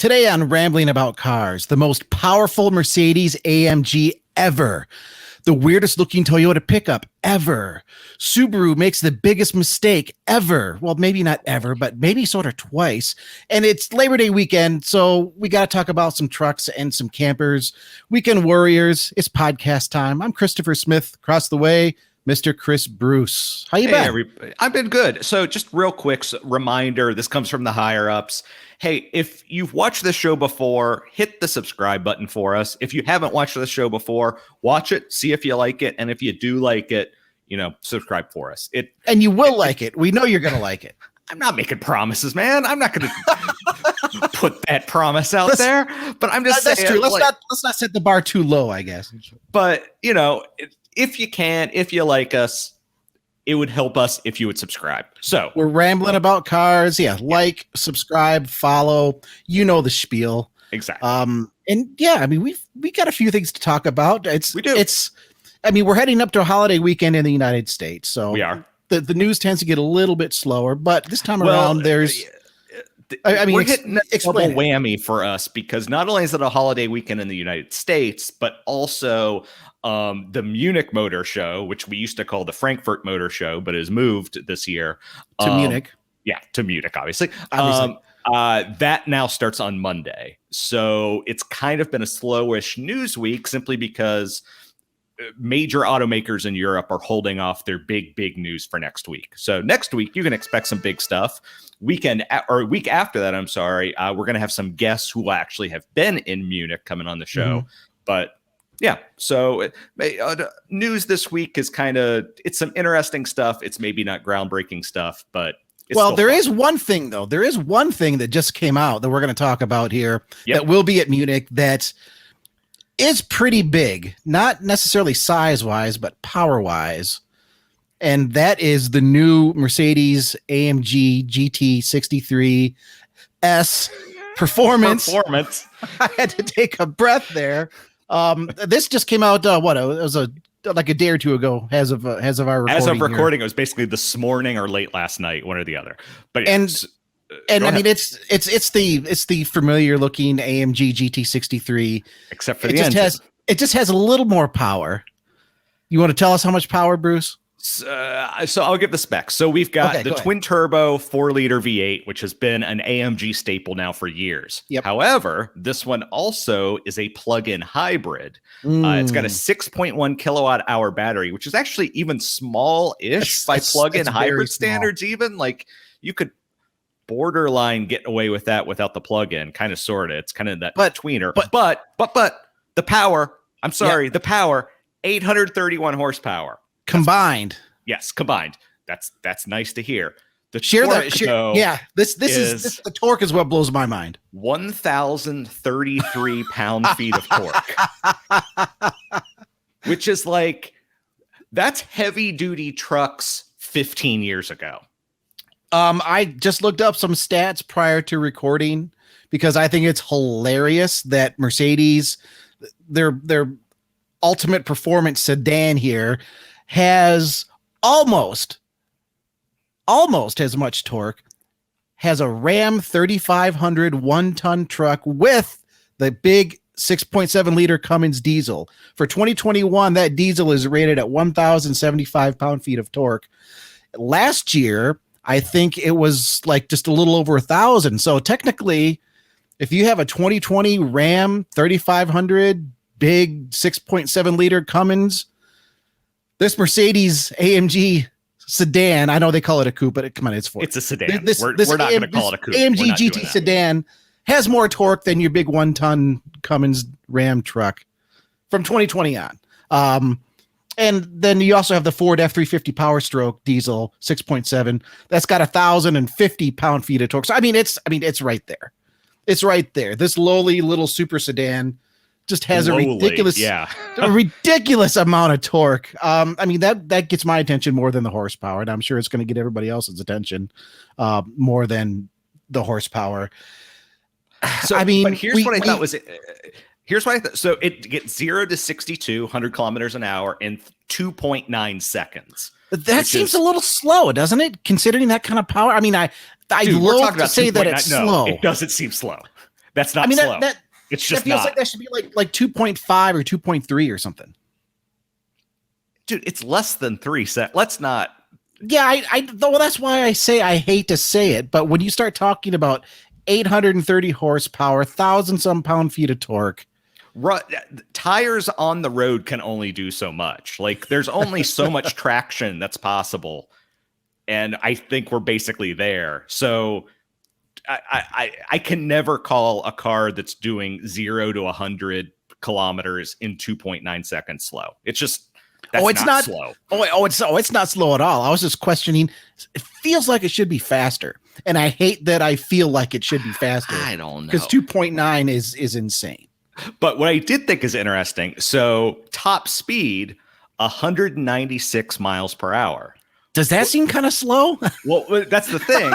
Today on Rambling About Cars, the most powerful Mercedes-AMG ever. The weirdest looking Toyota pickup ever. Subaru makes the biggest mistake ever. Well, maybe not ever, but maybe sort of twice. And it's Labor Day weekend, so we got to talk about some trucks and some campers. Weekend warriors, it's podcast time. I'm Christopher Smith, across the way, Mr. Chris Bruce. How you been? I've been good. So just real quick reminder, this comes from the higher ups. Hey, if you've watched this show before, hit the subscribe button for us. If you haven't watched this show before, watch it, see if you like it. And if you do like it, subscribe for us. And you will like it. We know you're going to like it. I'm not making promises, man. I'm not going to put that promise out there. But I'm just saying. That's true. Let's not set the bar too low, I guess. But, if you can, if you like us, it would help us if you would subscribe. So we're rambling about cars. Yeah. Like, subscribe, follow, the spiel. Exactly. And yeah, I mean, we got a few things to talk about. We do. We're heading up to a holiday weekend in the United States. So we are. The news tends to get a little bit slower, but this time around we're hitting a double whammy for us because not only is it a holiday weekend in the United States, but also the Munich Motor Show, which we used to call the Frankfurt Motor Show, but has moved this year to Munich. Yeah, to Munich, obviously. That now starts on Monday. So it's kind of been a slowish news week simply because major automakers in Europe are holding off their big news for next week. So next week, you can expect some big stuff. Week after that, we're going to have some guests who actually have been in Munich coming on the show. Mm-hmm. But yeah, so news this week is it's some interesting stuff. It's maybe not groundbreaking stuff, but there is one thing, though. There is one thing that just came out that we're going to talk about here that will be at Munich that is pretty big, not necessarily size-wise, but power-wise. And that is the new Mercedes-AMG GT 63S Performance. I had to take a breath there. This just came out. It was like a day or two ago. As of our recording. As of recording, it was basically this morning or late last night, one or the other. But it's the familiar looking AMG GT 63, except for the engine. It just has a little more power. You want to tell us how much power, Bruce? So I'll give the specs. So we've got the twin turbo 4-liter V8, which has been an AMG staple now for years. Yep. However, this one also is a plug-in hybrid. It's got a 6.1 kilowatt hour battery, which is actually even small-ish by plug-in hybrid standards. Even like you could borderline get away with that without the plug-in, kind of sorta. It's kind of that tweener. But the power. I'm sorry, the power. 831 horsepower. Combined. Yes, combined. That's nice to hear. The torque is what blows my mind. 1,033 pound-feet of torque. Which is that's heavy-duty trucks 15 years ago. I just looked up some stats prior to recording because I think it's hilarious that Mercedes, their ultimate performance sedan here, has almost as much torque, has a Ram 3500 1-ton truck with the big 6.7 liter Cummins diesel. For 2021, that diesel is rated at 1,075 pound-feet of torque. Last year, I think it was just a little over 1,000. So technically, if you have a 2020 Ram 3500 big 6.7 liter Cummins, this Mercedes AMG sedan, I know they call it a coupe, but it's a sedan. We're not going to call it a coupe. AMG GT sedan has more torque than your big 1-ton Cummins Ram truck from 2020 on. And then you also have the Ford F350 Power Stroke diesel 6.7. That's got 1,050 pound-feet of torque. So it's right there. It's right there. This lowly little super sedan just has a ridiculous amount of torque. That gets my attention more than the horsepower, and I'm sure it's going to get everybody else's attention more than the horsepower. So, here's what I thought. So it gets 0 to 62, 100 kilometers an hour in 2.9 seconds. That seems a little slow, doesn't it? Considering that kind of power. I love to say that it's slow. It doesn't seem slow. That's not slow. That it's just that feels not. like that should be like 2.5 or 2.3 or something. Dude, it's less than 3 seconds. Let's not. Yeah, well, that's why I say I hate to say it, but when you start talking about 830 horsepower, 1,000-some pound-feet of torque, tires on the road can only do so much. Like, there's only so much traction that's possible, and I think we're basically there. So I can never call a car that's doing 0 to 100 kilometers in 2.9 seconds slow. It's just it's not slow. It's not slow at all. I was just questioning. It feels like it should be faster, and I hate that I feel like it should be faster. I don't know, because 2.9 is insane. But what I did think is interesting. So top speed, 196 miles per hour. Does that seem kind of slow? Well, that's the thing.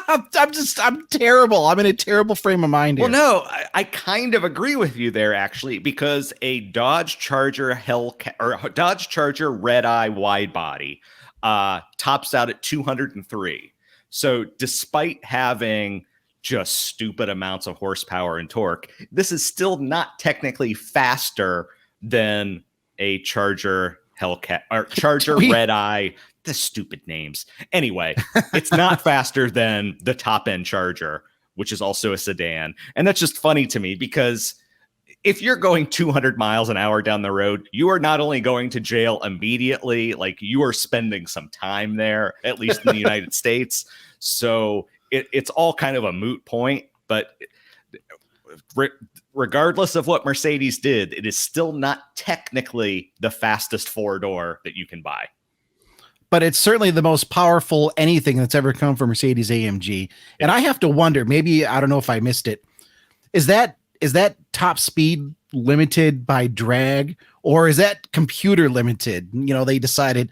I'm terrible. I'm in a terrible frame of mind here. Well, no, I kind of agree with you there, actually, because a Dodge Charger Dodge Charger Red Eye wide body tops out at 203. So despite having just stupid amounts of horsepower and torque, this is still not technically faster than a Charger Hellcat or Charger Red Eye. The stupid names. Anyway, it's not faster than the top end Charger, which is also a sedan. And that's just funny to me because if you're going 200 miles an hour down the road, you are not only going to jail immediately, like you are spending some time there, at least in the United States. So it's all kind of a moot point. But regardless of what Mercedes did, it is still not technically the fastest four-door that you can buy. But it's certainly the most powerful anything that's ever come from Mercedes-AMG. And I have to wonder, maybe, I don't know if I missed it. Is that top speed limited by drag, or is that computer limited? You know, they decided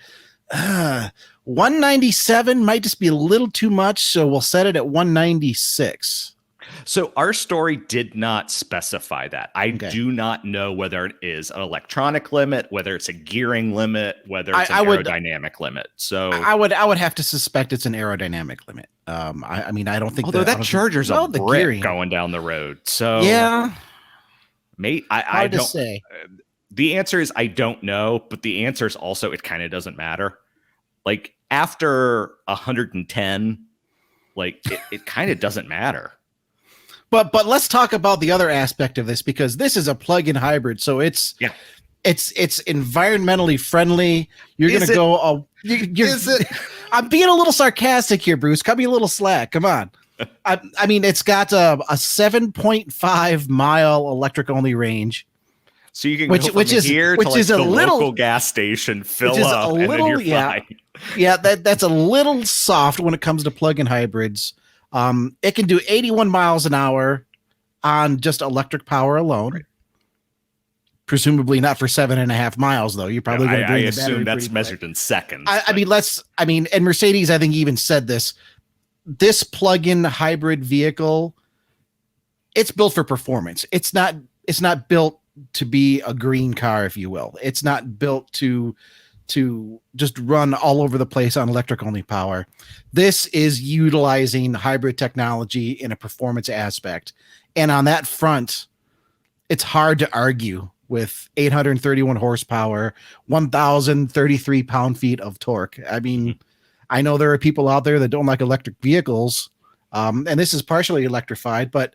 197 might just be a little too much, so we'll set it at 196. So our story did not specify that. I do not know whether it is an electronic limit, whether it's a gearing limit, whether it's an aerodynamic limit. So I would have to suspect it's an aerodynamic limit. I mean, I don't think. Although that Charger's a brick going down the road. So yeah, mate, I don't say. The answer is I don't know, but the answer is also it kind of doesn't matter. Like after 110, like it kind of doesn't matter. But let's talk about the other aspect of this, because this is a plug-in hybrid, so it's environmentally friendly. You're going to go. Is it? I'm being a little sarcastic here, Bruce. Cut me a little slack. Come on. I mean, it's got a 7.5 mile electric only range. So you can go from here to like the local gas station, fill up, and then you're fine. Yeah, that's a little soft when it comes to plug-in hybrids. It can do 81 miles an hour on just electric power alone. Right. Presumably not for 7.5 miles, though. You're probably going to. I assume that's measured in seconds. I mean, and Mercedes, I think, even said this. This plug-in hybrid vehicle, it's built for performance. It's not built to be a green car, if you will. It's not built to just run all over the place on electric only power. This is utilizing hybrid technology in a performance aspect. And on that front, it's hard to argue with 831 horsepower, 1,033 pound-feet of torque. I mean, I know there are people out there that don't like electric vehicles, and this is partially electrified, but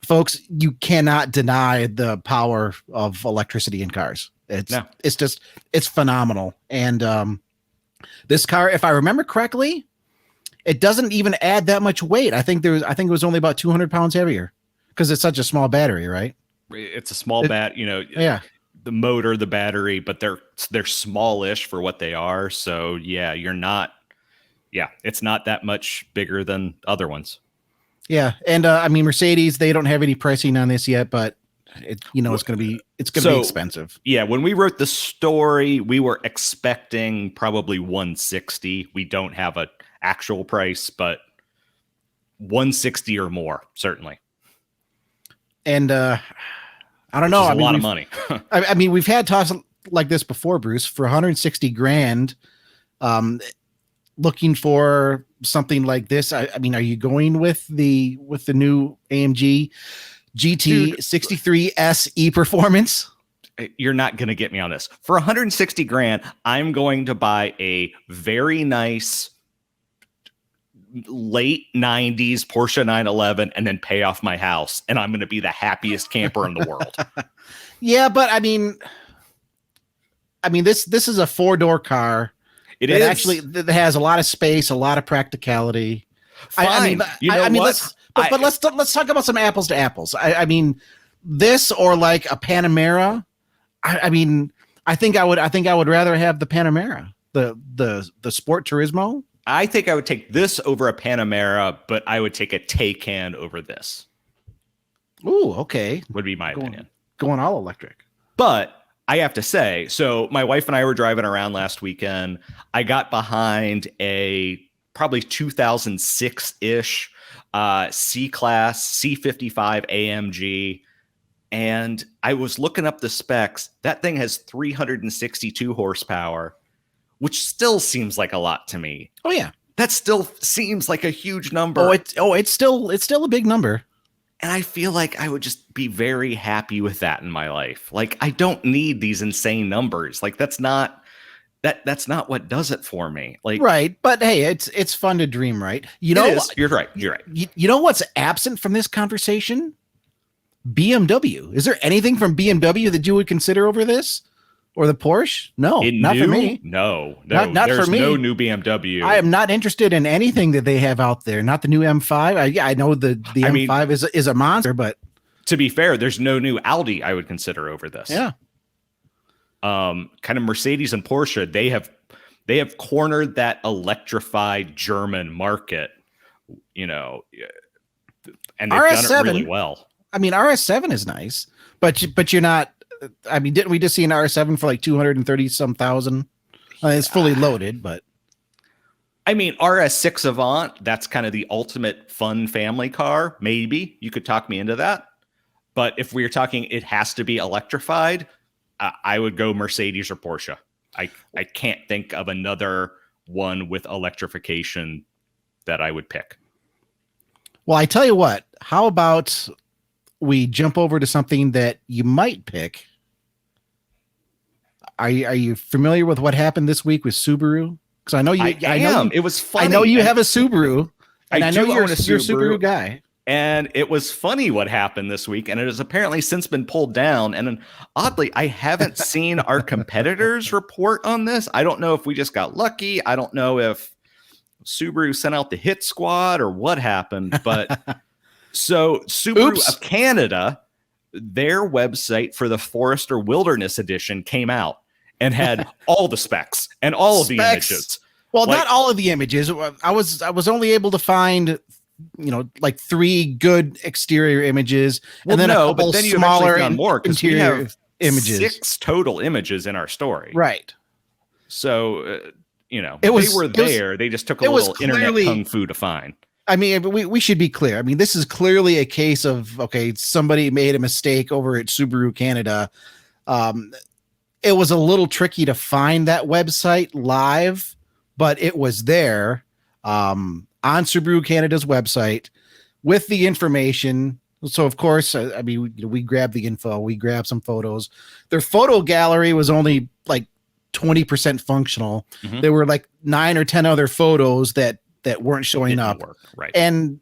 folks, you cannot deny the power of electricity in cars. It's phenomenal. And this car, if I remember correctly, it doesn't even add that much weight. I think it was only about 200 pounds heavier because it's such a small battery, right? It's a small the motor, the battery, but they're smallish for what they are. So yeah, it's not that much bigger than other ones. Yeah. And I mean, Mercedes, they don't have any pricing on this yet, but it's going to be expensive. Yeah. When we wrote the story, we were expecting probably 160. We don't have an actual price, but 160 or more, certainly. And I don't know. A lot of money. I mean, we've had talks like this before, Bruce, for 160 grand, looking for something like this, I mean, are you going with the new AMG GT 63 SE Performance? You're not going to get me on this. For 160 grand, I'm going to buy a very nice late 90s Porsche 911 and then pay off my house, and I'm going to be the happiest camper in the world. Yeah, but I mean this is a 4-door car. It is actually that has a lot of space, a lot of practicality. Fine. Let's talk about some apples to apples. I mean, this or like a Panamera. I mean, I think I would rather have the Panamera, the Sport Turismo. I think I would take this over a Panamera, but I would take a Taycan over this. Ooh, okay. Would be my opinion. Going all electric. But I have to say, so my wife and I were driving around last weekend. I got behind a probably 2006-ish C-Class C55 AMG, and I was looking up the specs. That thing has 362 horsepower, which still seems like a lot to me. Oh yeah, that still seems like a huge number. It's still a big number. And I feel like I would just be very happy with that in my life. Like, I don't need these insane numbers. Like, that's not what does it for me. Like, right. But hey, it's fun to dream, right? You know, you're right. You know what's absent from this conversation? BMW. Is there anything from BMW that you would consider over this? Or the Porsche? No, not for me. No, not for me. No new BMW. I am not interested in anything that they have out there. Not the new M5. I know the M5 is a monster, but to be fair, there's no new Audi I would consider over this. Yeah. Kind of Mercedes and Porsche, they have cornered that electrified German market, you know, and they've done it really well. I mean, RS7 is nice, but you're not. I mean, didn't we just see an RS7 for like 230 some thousand? It's fully loaded, but I mean, RS6 Avant, that's kind of the ultimate fun family car. Maybe you could talk me into that. But if we are talking, it has to be electrified. I would go Mercedes or Porsche. I can't think of another one with electrification that I would pick. Well, I tell you what, how about we jump over to something that you might pick? Are you familiar with what happened this week with Subaru? Because I know you. I know it was funny. I know you have a Subaru, and I know you're a Subaru guy. And it was funny what happened this week, and it has apparently since been pulled down. And oddly, I haven't seen our competitors report on this. I don't know if we just got lucky. I don't know if Subaru sent out the hit squad or what happened. But so Subaru of Canada, their website for the Forester Wilderness Edition came out and had all the specs and all of the images. Well, not all of the images. I was only able to find, like 3 good exterior images, and then a couple smaller and more interior images. 6 total images in our story. Right. So, they just took a little internet kung fu to find. I mean, we should be clear. I mean, this is clearly a case of, okay, somebody made a mistake over at Subaru Canada. It was a little tricky to find that website live, but it was there on Subaru Canada's website with the information. So, of course, we grabbed the info, we grabbed some photos. Their photo gallery was only like 20% functional. Mm-hmm. There were like 9 or 10 other photos that weren't showing up. Right. And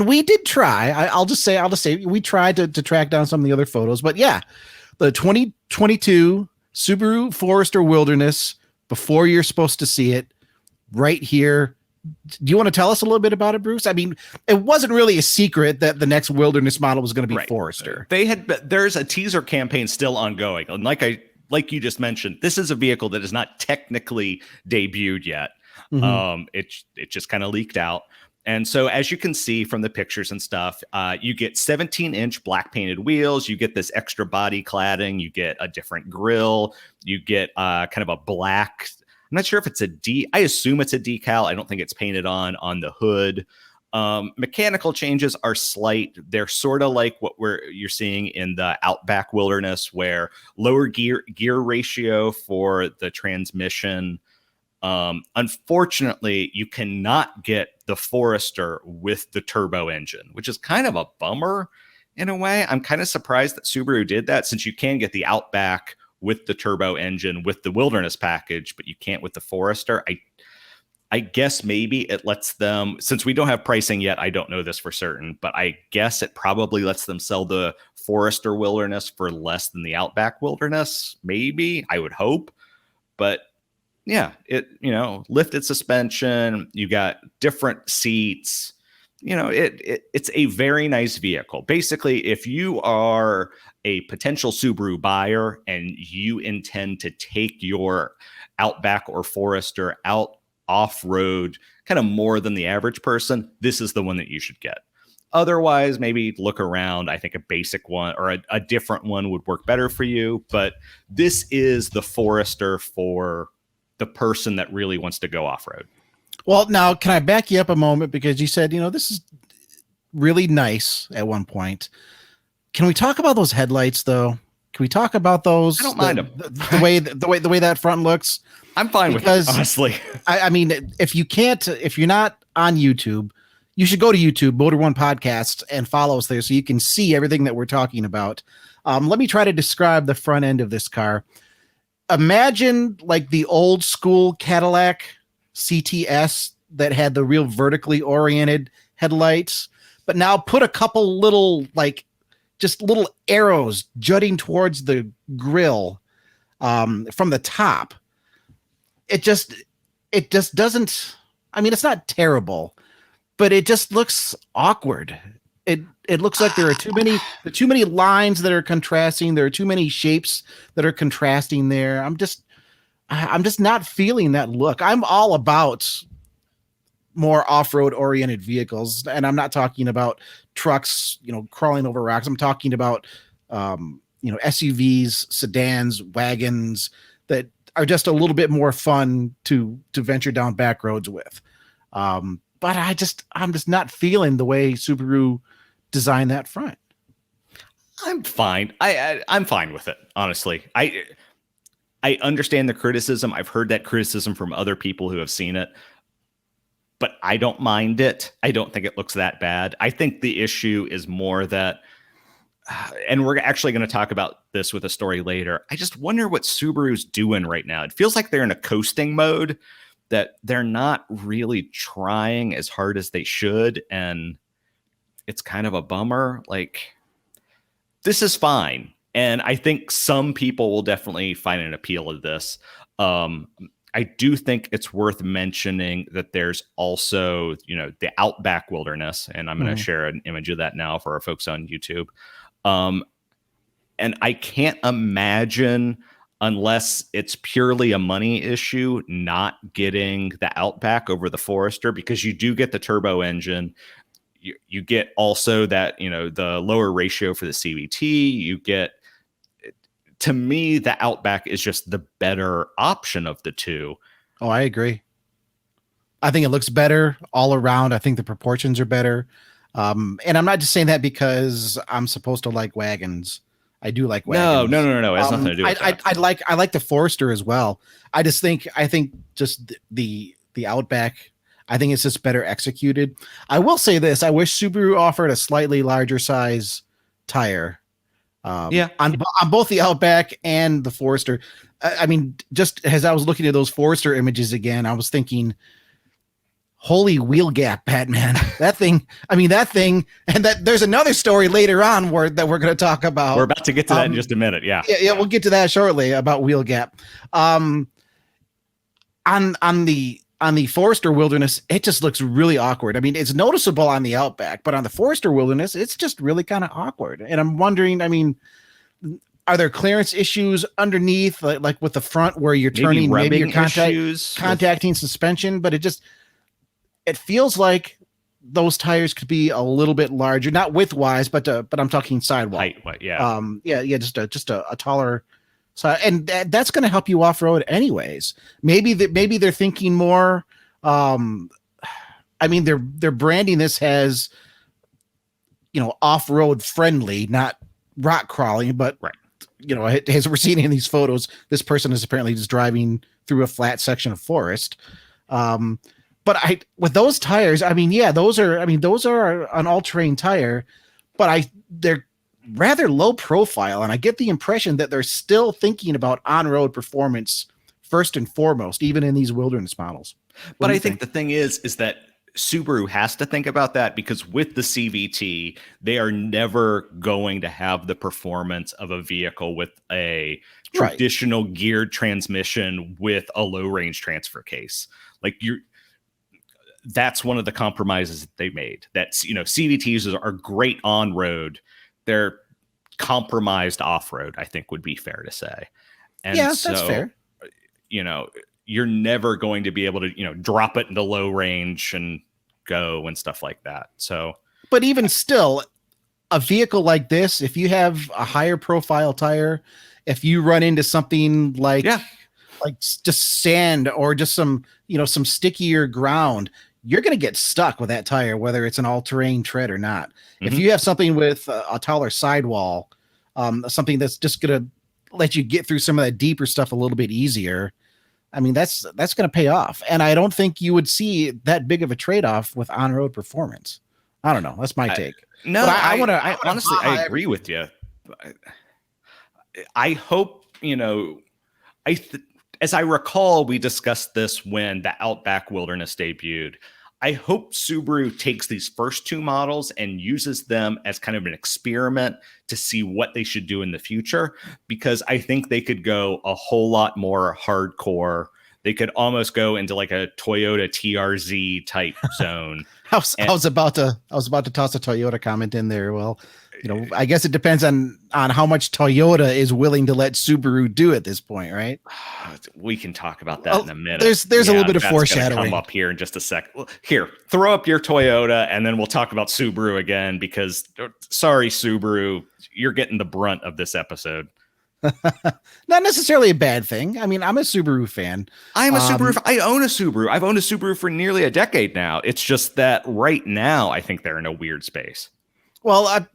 we did try. I'll just say we tried to track down some of the other photos, but yeah, the 2022 Subaru Forester Wilderness, before you're supposed to see it, right here. Do you want to tell us a little bit about it, Bruce? I mean, it wasn't really a secret that the next Wilderness model was going to be Forester. There's a teaser campaign still ongoing. And like you just mentioned, this is a vehicle that is not technically debuted yet. Mm-hmm. It just kind of leaked out. And so as you can see from the pictures and stuff, you get 17-inch black painted wheels. You get this extra body cladding. You get a different grille. You get kind of a black. I'm not sure if it's I assume it's a decal. I don't think it's painted on the hood. Mechanical changes are slight. They're sort of like what you're seeing in the Outback Wilderness, where lower gear ratio for the transmission. Unfortunately, you cannot get the Forester with the turbo engine, which is kind of a bummer in a way. I'm kind of surprised that Subaru did that, since you can get the Outback with the turbo engine with the Wilderness package, but you can't with the Forester. I guess maybe it lets them, since we don't have pricing yet, I don't know this for certain, but I guess it probably lets them sell the Forester Wilderness for less than the Outback Wilderness. Maybe, I would hope. But yeah, it, lifted suspension, you got different seats, it's a very nice vehicle. Basically, if you are a potential Subaru buyer and you intend to take your Outback or Forester out off-road kind of more than the average person, this is the one that you should get. Otherwise, maybe look around. I think a basic one or a different one would work better for you, but this is the Forester for the person that really wants to go off-road. Well, now, can I back you up a moment? Because you said, this is really nice at one point. Can we talk about those headlights, though? Can we talk about those? I don't mind them. The way that front looks. I'm fine with it, honestly. I mean, if you're not on YouTube, you should go to YouTube, Motor One Podcast, and follow us there so you can see everything that we're talking about. Let me try to describe the front end of this car. Imagine like the old school Cadillac CTS that had the real vertically oriented headlights, but now put a couple little, just little arrows jutting towards the grill from the top. It just doesn't, I mean, it's not terrible, but it just looks awkward. It looks like there are too many lines that are contrasting. There are too many shapes that are contrasting there. I'm just not feeling that look. I'm all about more off-road oriented vehicles, and I'm not talking about trucks, crawling over rocks. I'm talking about SUVs, sedans, wagons that are just a little bit more fun to venture down back roads with. But I'm just not feeling the way Subaru designed that front. I'm fine. I'm fine with it, honestly. I understand the criticism. I've heard that criticism from other people who have seen it, but I don't mind it. I don't think it looks that bad. I think the issue is more that, and we're actually going to talk about this with a story later, I just wonder what Subaru's doing right now. It feels like they're in a coasting mode, that they're not really trying as hard as they should, and it's kind of a bummer. This is fine. And I think some people will definitely find an appeal of this. I do think it's worth mentioning that there's also, the Outback Wilderness, and I'm going to share an image of that now for our folks on YouTube. And I can't imagine, unless it's purely a money issue, not getting the Outback over the Forester, because you do get the turbo engine. You get also that, the lower ratio for the CVT. You get, to me, the Outback is just the better option of the two. Oh, I agree. I think it looks better all around. I think the proportions are better. And I'm not just saying that because I'm supposed to like wagons. I do like wagons. No. It has nothing to do with that. I like the Forester as well. I think just the Outback, I think it's just better executed. I will say this. I wish Subaru offered a slightly larger size tire. On both the Outback and the Forester. I mean, just as I was looking at those Forester images again, I was thinking, holy wheel gap, Batman. That thing, and that there's another story later on that we're going to talk about. We're about to get to that in just a minute. Yeah, we'll get to that shortly about wheel gap. On the Forester Wilderness, it just looks really awkward. I mean, it's noticeable on the Outback, but on the Forester Wilderness, it's just really kind of awkward. And I'm wondering, are there clearance issues underneath, like with the front where you're turning, maybe you're contacting suspension, but it feels like those tires could be a little bit larger, not width-wise, but I'm talking sidewall. Height, yeah. Just a taller. So, and that's going to help you off-road anyways. Maybe they're thinking more. They're branding this as, off-road friendly, not rock crawling, but right. as we're seeing in these photos, this person is apparently just driving through a flat section of forest. But with those tires, those are an all-terrain tire, but they're rather low profile, and I get the impression that they're still thinking about on-road performance first and foremost, even in these wilderness models. But I think the thing is that Subaru has to think about that, because with the CVT, they are never going to have the performance of a vehicle with a traditional geared transmission with a low range transfer case. Like that's one of the compromises that they made. That, CVTs are great on road. They're compromised off road, I think would be fair to say. And yeah, that's fair. You're never going to be able to, drop it into low range and go and stuff like that. So, but even still, a vehicle like this, if you have a higher profile tire, if you run into something like just sand or just some stickier ground, you're going to get stuck with that tire, whether it's an all-terrain tread or not. Mm-hmm. If you have something with a taller sidewall, something that's just going to let you get through some of that deeper stuff a little bit easier, that's going to pay off. And I don't think you would see that big of a trade-off with on-road performance. I don't know. That's my take. I honestly agree with you. I hope, as I recall, we discussed this when the Outback Wilderness debuted. I hope Subaru takes these first two models and uses them as kind of an experiment to see what they should do in the future, because I think they could go a whole lot more hardcore. They could almost go into like a Toyota TRZ type zone. I was about to toss a Toyota comment in there. Well, I guess it depends on how much Toyota is willing to let Subaru do at this point, right? We can talk about that in a minute. There's a little bit of foreshadowing. Come up here in just a sec. Here, throw up your Toyota, and then we'll talk about Subaru again, because sorry, Subaru, you're getting the brunt of this episode. Not necessarily a bad thing. I'm a Subaru fan. I'm a Subaru. I own a Subaru. I've owned a Subaru for nearly a decade now. It's just that right now, I think they're in a weird space. Well,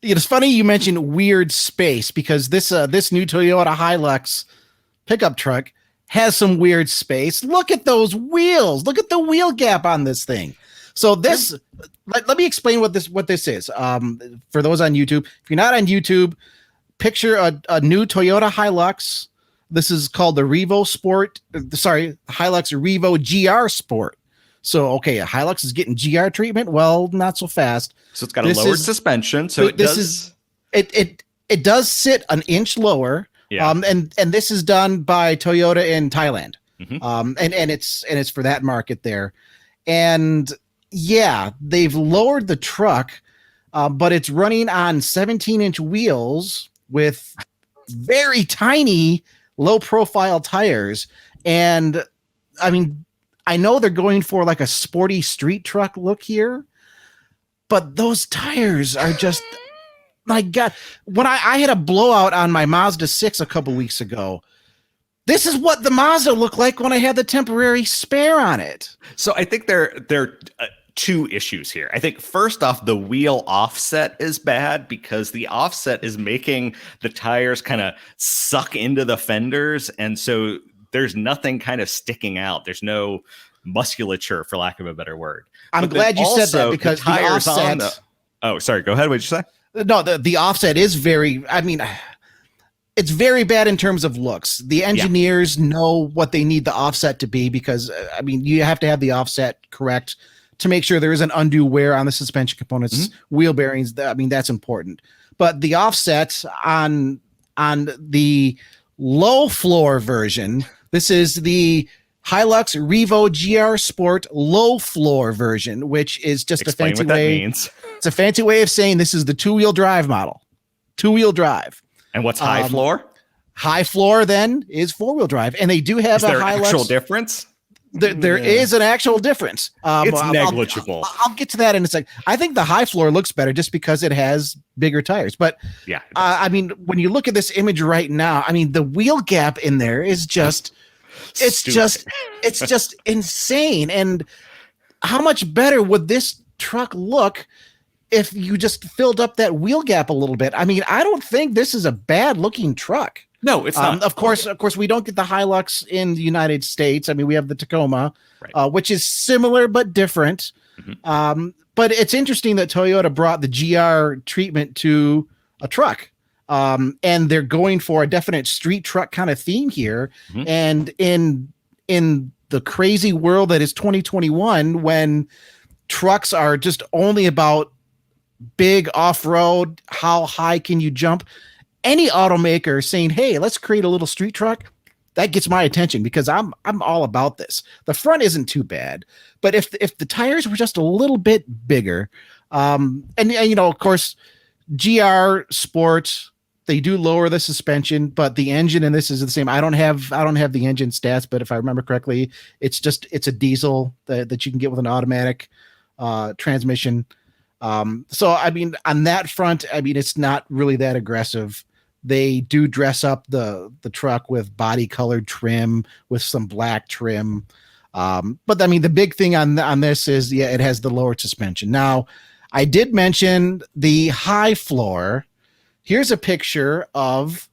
it's funny you mentioned weird space, because this new Toyota Hilux pickup truck has some weird space. Look at those wheels. Look at the wheel gap on this thing. So this, let me explain what this is. For those on YouTube, if you're not on YouTube, picture a new Toyota Hilux. This is called the Hilux Revo GR Sport. So, okay, a Hilux is getting GR treatment. Well, not so fast. So it's got a lowered suspension. So it does sit an inch lower. Yeah. And this is done by Toyota in Thailand. Mm-hmm. And it's for that market there. And yeah, they've lowered the truck, but it's running on 17-inch wheels with very tiny, low profile tires. And I know they're going for like a sporty street truck look here, but those tires are just, my God. When I had a blowout on my Mazda 6 a couple weeks ago, this is what the Mazda looked like when I had the temporary spare on it. So I think there are two issues here. I think first off, the wheel offset is bad, because the offset is making the tires kind of suck into the fenders. And so there's nothing kind of sticking out. There's no musculature, for lack of a better word. I'm glad you said that, because the offset. Oh, sorry. Go ahead. What did you say? No, the offset is it's very bad in terms of looks. The engineers know what they need the offset to be, because you have to have the offset correct to make sure there isn't undue wear on the suspension components, wheel bearings. That's important. But the offset on the low floor version, this is the Hilux Revo GR Sport low floor version, which is just Explain a fancy what way. That means. It's a fancy way of saying this is the two-wheel drive model. Two-wheel drive. And what's high floor? High floor then is four-wheel drive, and they do have a Hilux. Actual difference? There is an actual difference. It's negligible. I'll get to that in a second. I think the high floor looks better just because it has bigger tires. But yeah, when you look at this image right now, the wheel gap in there is just, it's just insane. And how much better would this truck look if you just filled up that wheel gap a little bit. I mean, I don't think this is a bad looking truck. No, it's not. Of course, we don't get the Hilux in the United States. I mean, we have the Tacoma, right. Which is similar but different. Mm-hmm. But it's interesting that Toyota brought the GR treatment to a truck. And they're going for a definite street truck kind of theme here. Mm-hmm. And in the crazy world that is 2021, when trucks are just only about big off-road, how high can you jump? Any automaker saying, hey, let's create a little street truck, that gets my attention because I'm all about this. The front isn't too bad, but if the tires were just a little bit bigger, and you know, of course, GR Sport, they do lower the suspension, but the engine in this is the same. I don't have the engine stats, but if I remember correctly, it's a diesel that you can get with an automatic transmission. So I mean, on that front, I mean, it's not really that aggressive. They do dress up the truck with body colored trim with some black trim. But I mean, the big thing on this is, yeah, it has the lowered suspension. Now, I did mention the high floor. Here's a picture of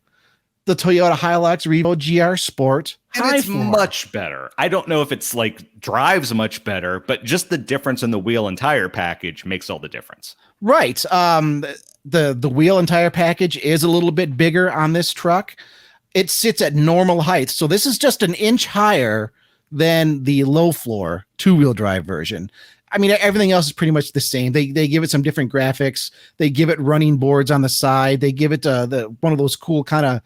the Toyota Hilux Revo GR Sport. And it's much better. I don't know if it's like drives much better, but just the difference in the wheel and tire package makes all the difference. Right. The wheel and tire package is a little bit bigger on this truck. It sits at normal height. So this is just an inch higher than the low floor 2-wheel drive version. I mean, everything else is pretty much the same. They give it some different graphics. They give it running boards on the side. They give it one of those cool kind of,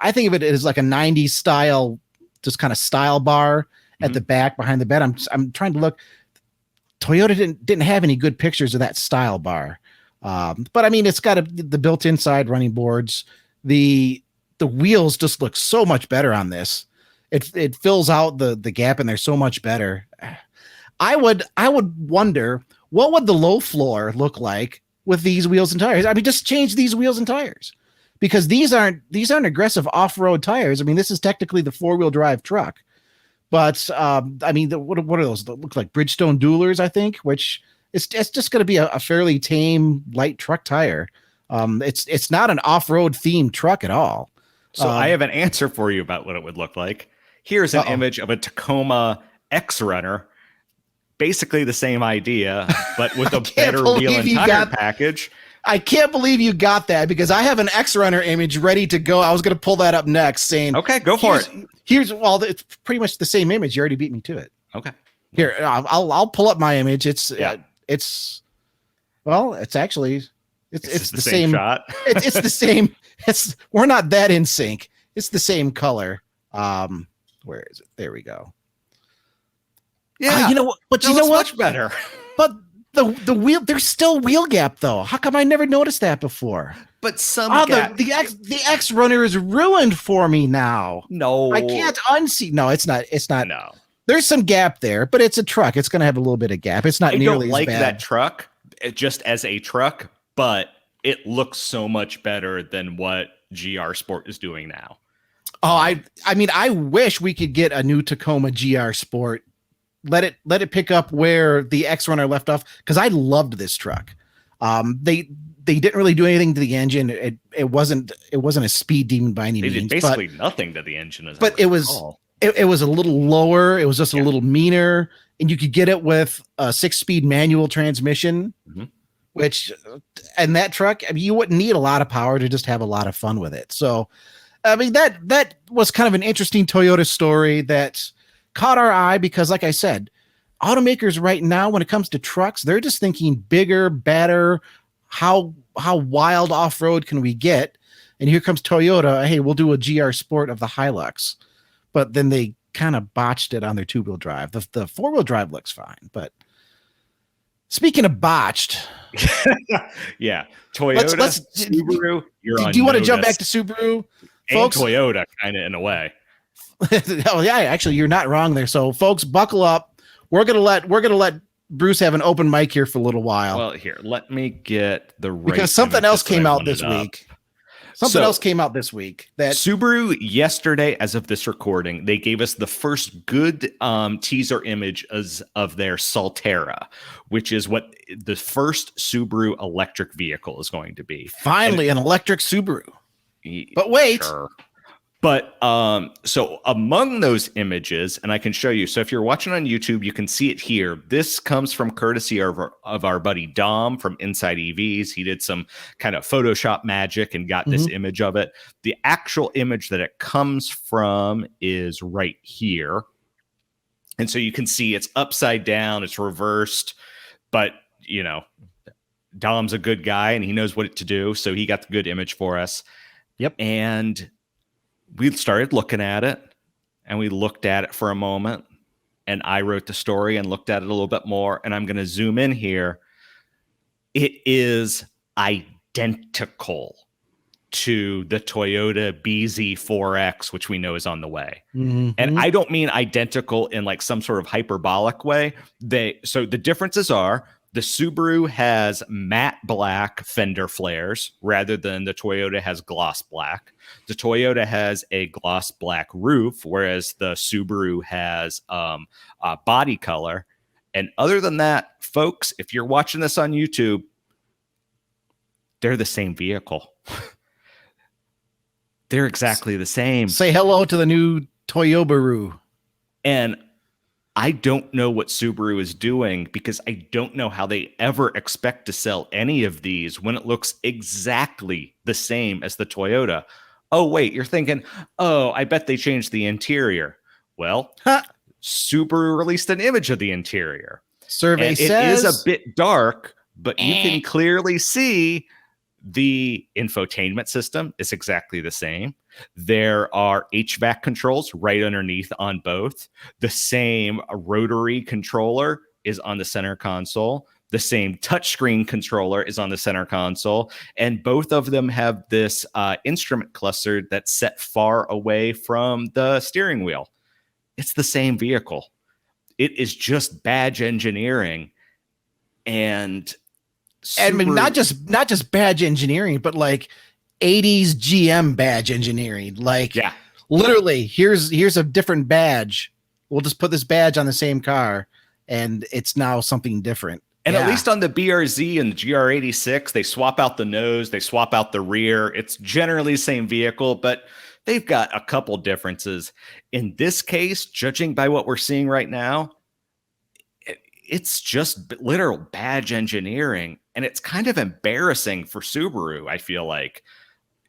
I think of it as like a 90s style, just kind of style bar at the back behind the bed. I'm trying to look. Toyota didn't have any good pictures of that style bar. But I mean, it's got the built-in side running boards. The wheels just look so much better on this. It fills out the gap in there so much better. I would wonder what would the low floor look like with these wheels and tires. I mean, just change these wheels and tires, because these aren't aggressive off-road tires. I mean, this is technically the 4-wheel drive truck, but I mean, what are those? They look like Bridgestone Duelers, I think, which it's just going to be a fairly tame light truck tire. It's not an off-road themed truck at all. So I have an answer for you about what it would look like. Here's an image of a Tacoma X Runner. Basically the same idea, but with a better wheel and tire package. I can't believe you got that, because I have an X Runner image ready to go. I was going to pull that up next, saying, okay, go for it. It's pretpretty much the same image. You already beat me to it. Okay. Here, I'll pull up my image. It's actually the same shot. It's the same. We're not that in sync. It's the same color. Where is it? There we go. Yeah, you know what? But you know what? Much better. But the wheel, there's still wheel gap though. How come I never noticed that before? But the X Runner is ruined for me now. No, I can't unsee. No, it's not. It's not. No, there's some gap there, but it's a truck. It's going to have a little bit of gap. It's not nearly as bad. I don't like that truck just as a truck, but it looks so much better than what GR Sport is doing now. Oh, I mean, I wish we could get a new Tacoma GR Sport. Let it pick up where the X Runner left off, because I loved this truck. They didn't really do anything to the engine. It wasn't a speed demon by any means. They did basically nothing to the engine. But it was a little lower. It was just a little meaner, and you could get it with a 6-speed manual transmission, which, and that truck, I mean, you wouldn't need a lot of power to just have a lot of fun with it. So, I mean, that was kind of an interesting Toyota story that caught our eye, because like I said, automakers right now, when it comes to trucks, they're just thinking bigger, better. How wild off-road can we get? And here comes Toyota. Hey, we'll do a GR Sport of the Hilux. But then they kind of botched it on their 2-wheel drive. The 4-wheel drive looks fine. But speaking of botched, yeah, Toyota, Subaru. Do you want to jump back to Subaru, folks? And Toyota, kind of in a way. Oh yeah, actually, you're not wrong there. So, folks, buckle up. We're gonna let Bruce have an open mic here for a little while. Well, here, let me get the right, because something else came out this week. Something else came out this week that Subaru yesterday, as of this recording, they gave us the first good teaser image of their Solterra, which is what the first Subaru electric vehicle is going to be. Finally, an electric Subaru. But wait. Sure. But so among those images, and I can show you. So if you're watching on YouTube, you can see it here. This comes from courtesy of our buddy Dom from Inside EVs. He did some kind of Photoshop magic and got this image of it. The actual image that it comes from is right here. And so you can see it's upside down, it's reversed, but you know, Dom's a good guy and he knows what to do. So he got the good image for us. Yep. And we started looking at it and we looked at it for a moment and I wrote the story and looked at it a little bit more. And I'm going to zoom in here. It is identical to the Toyota BZ4X, which we know is on the way. And I don't mean identical in like some sort of hyperbolic way. So the differences are the Subaru has matte black fender flares rather than the Toyota has gloss black. The Toyota has a gloss black roof, whereas the Subaru has body color. And other than that, folks, if you're watching this on YouTube, they're the same vehicle. They're exactly the same. Say hello to the new Toyobaru. And I don't know what Subaru is doing because I don't know how they ever expect to sell any of these when it looks exactly the same as the Toyota. Oh, wait, you're thinking, oh, I bet they changed the interior. Well, Subaru released an image of the interior. Survey says it is a bit dark, but you can clearly see the infotainment system is exactly the same. There are HVAC controls right underneath on both. The same rotary controller is on the center console. The same touchscreen controller is on the center console. And both of them have this instrument cluster that's set far away from the steering wheel. It's the same vehicle. It is just badge engineering. And I mean, not just badge engineering, but like 80s GM badge engineering. Like, yeah, literally, here's a different badge. We'll just put this badge on the same car, and it's now something different. And at least on the BRZ and the GR86, they swap out the nose, they swap out the rear. It's generally the same vehicle, but they've got a couple differences. In this case, judging by what we're seeing right now, it's just literal badge engineering. And it's kind of embarrassing for Subaru, I feel like.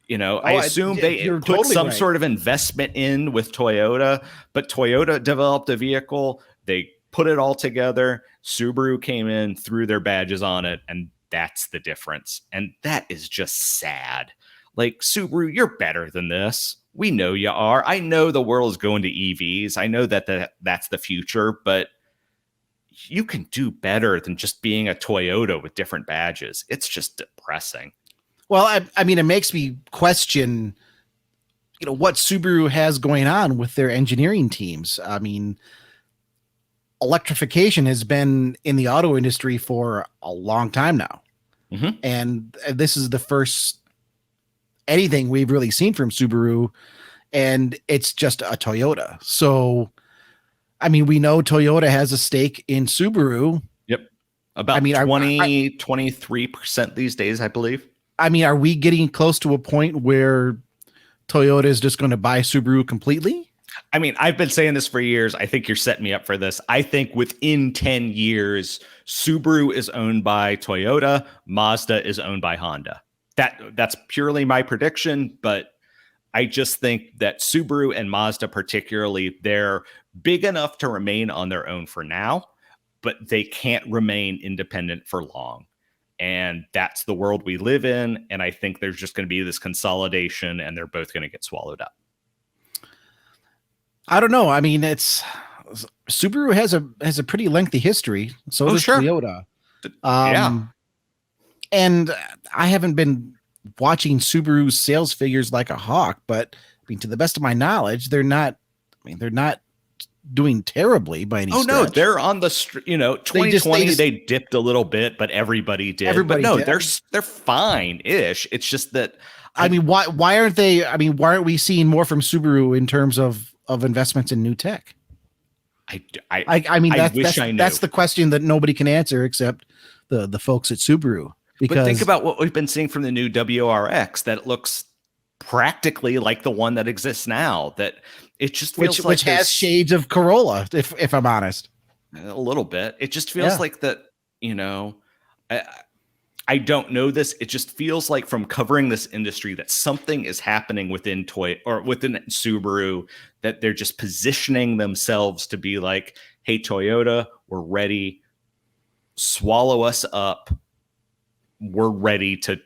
You know, I assume they put totally some sort of investment in with Toyota, but Toyota developed a vehicle. They put it all together. Subaru came in, threw their badges on it, and that's the difference. And that is just sad. Like, Subaru, you're better than this. We know you are. I know the world is going to EVs. I know that that's the future, but you can do better than just being a Toyota with different badges. It's just depressing. Well, I mean, it makes me question, you know, what Subaru has going on with their engineering teams. I mean, electrification has been in the auto industry for a long time now. And this is the first anything we've really seen from Subaru, and it's just a Toyota. So, I mean, we know Toyota has a stake in Subaru. Yep. About 23% these days, I believe. I mean, are we getting close to a point where Toyota is just going to buy Subaru completely? I mean, I've been saying this for years. I think you're setting me up for this. I think within 10 years, Subaru is owned by Toyota, Mazda is owned by Honda. That's purely my prediction, but I just think that Subaru and Mazda particularly, they're big enough to remain on their own for now, but they can't remain independent for long. And that's the world we live in. And I think there's just going to be this consolidation and they're both going to get swallowed up. I don't know. I mean, Subaru has a pretty lengthy history. So does Toyota. And I haven't been watching Subaru's sales figures like a hawk, but I mean, to the best of my knowledge, they're not doing terribly by any stretch. No, they're on the 2020 they dipped a little bit, but everybody did. They're fine-ish. It's just that I mean, why aren't they? I mean, why aren't we seeing more from Subaru in terms of investments in new tech? I mean, that's the question that nobody can answer except the folks at Subaru. Because but think about what we've been seeing from the new WRX, that it looks practically like the one that exists now. That it just feels which has shades of Corolla, if I'm honest, a little bit. It just feels like that. I don't know this. It just feels like, from covering this industry, that something is happening within within Subaru, that they're just positioning themselves to be like, hey, Toyota, we're ready. Swallow us up. We're ready to,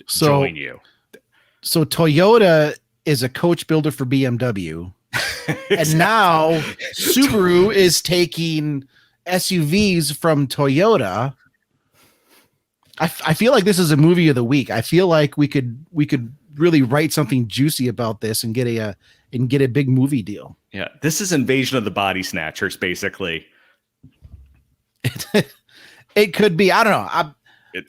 join you. So Toyota is a coach builder for BMW. Exactly. And now Subaru is taking SUVs from Toyota. I feel like this is a movie of the week. I feel like we could really write something juicy about this and get a big movie deal. Yeah, this is Invasion of the Body Snatchers, basically. It could be. I don't know.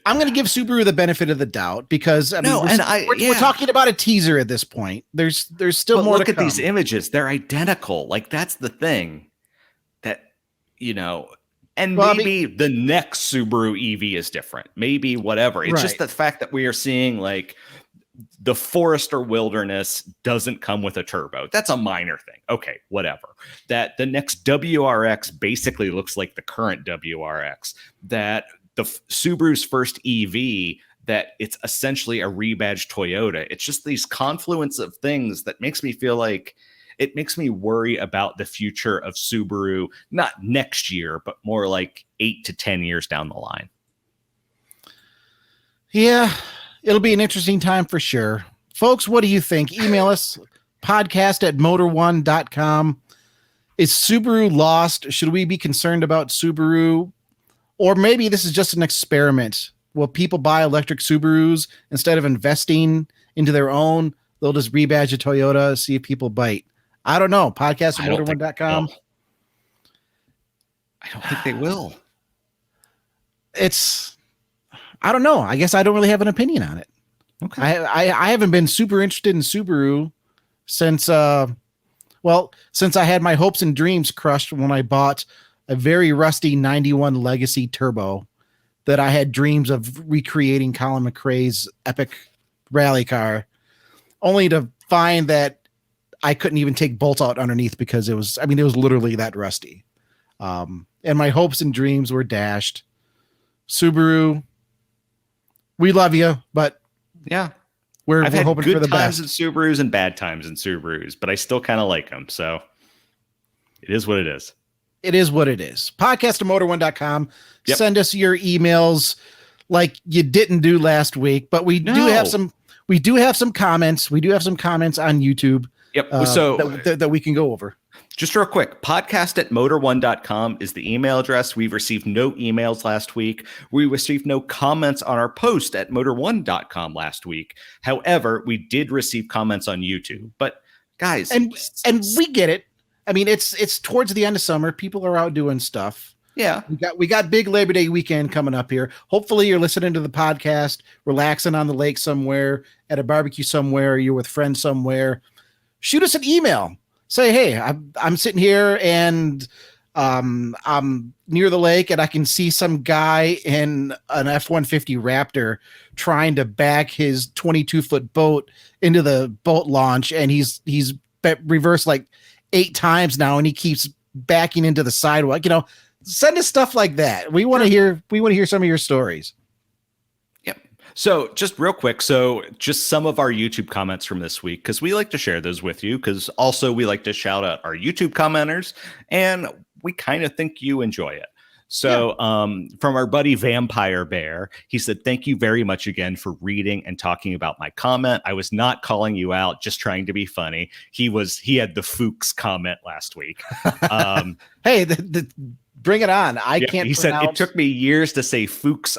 I'm going to give Subaru the benefit of the doubt because we're talking about a teaser at this point. There's still more. Look at these images; they're identical. Like, that's the thing. That and maybe the next Subaru EV is different. Maybe whatever. It's just the fact that we are seeing, like, the Forester Wilderness doesn't come with a turbo. That's a minor thing. Okay, whatever. That the next WRX basically looks like the current WRX. That the Subaru's first EV, that it's essentially a rebadged Toyota. It's just these confluence of things that makes me feel like, it makes me worry about the future of Subaru, not next year, but more like 8 to 10 years down the line. Yeah, it'll be an interesting time for sure. Folks, what do you think? Email us, podcast@motor1.com. Is Subaru lost? Should we be concerned about Subaru? Or maybe this is just an experiment. Will people buy electric Subarus instead of investing into their own? They'll just rebadge a Toyota, see if people bite. I don't know. Podcast@motor1.com. I don't think they will. I don't know. I guess I don't really have an opinion on it. Okay. I haven't been super interested in Subaru since I had my hopes and dreams crushed when I bought a very rusty 91 Legacy Turbo that I had dreams of recreating Colin McRae's epic rally car, only to find that I couldn't even take bolts out underneath because it was literally that rusty. And my hopes and dreams were dashed. Subaru, we love you, but yeah, we're had hoping good for the times best. in Subarus and bad times in Subarus, but I still kind of like them. So it is what it is. It is what it is. Podcast@motor1.com. Yep. Send us your emails like you didn't do last week, but we do have some comments. We do have some comments on YouTube. Yep. So that we can go over. Just real quick, podcast@motor1.com is the email address. We've received no emails last week. We received no comments on our post at motor1.com last week. However, we did receive comments on YouTube. But guys, and we get it. I mean, it's towards the end of summer. People are out doing stuff. Yeah. We got big Labor Day weekend coming up here. Hopefully you're listening to the podcast, relaxing on the lake somewhere, at a barbecue somewhere, you're with friends somewhere. Shoot us an email. Say, hey, I'm sitting here and I'm near the lake and I can see some guy in an F-150 Raptor trying to back his 22-foot boat into the boat launch, and he's reversed like 8 times now, and he keeps backing into the sidewalk. Send us stuff like that. We want to hear some of your stories. Yep. So just real quick. So just some of our YouTube comments from this week, because we like to share those with you, because also we like to shout out our YouTube commenters, and we kind of think you enjoy it. So from our buddy Vampire Bear, he said, thank you very much again for reading and talking about my comment. I was not calling you out, just trying to be funny. He had the Fuchs comment last week. Hey, bring it on. I can't. He said it took me years to say Fuchs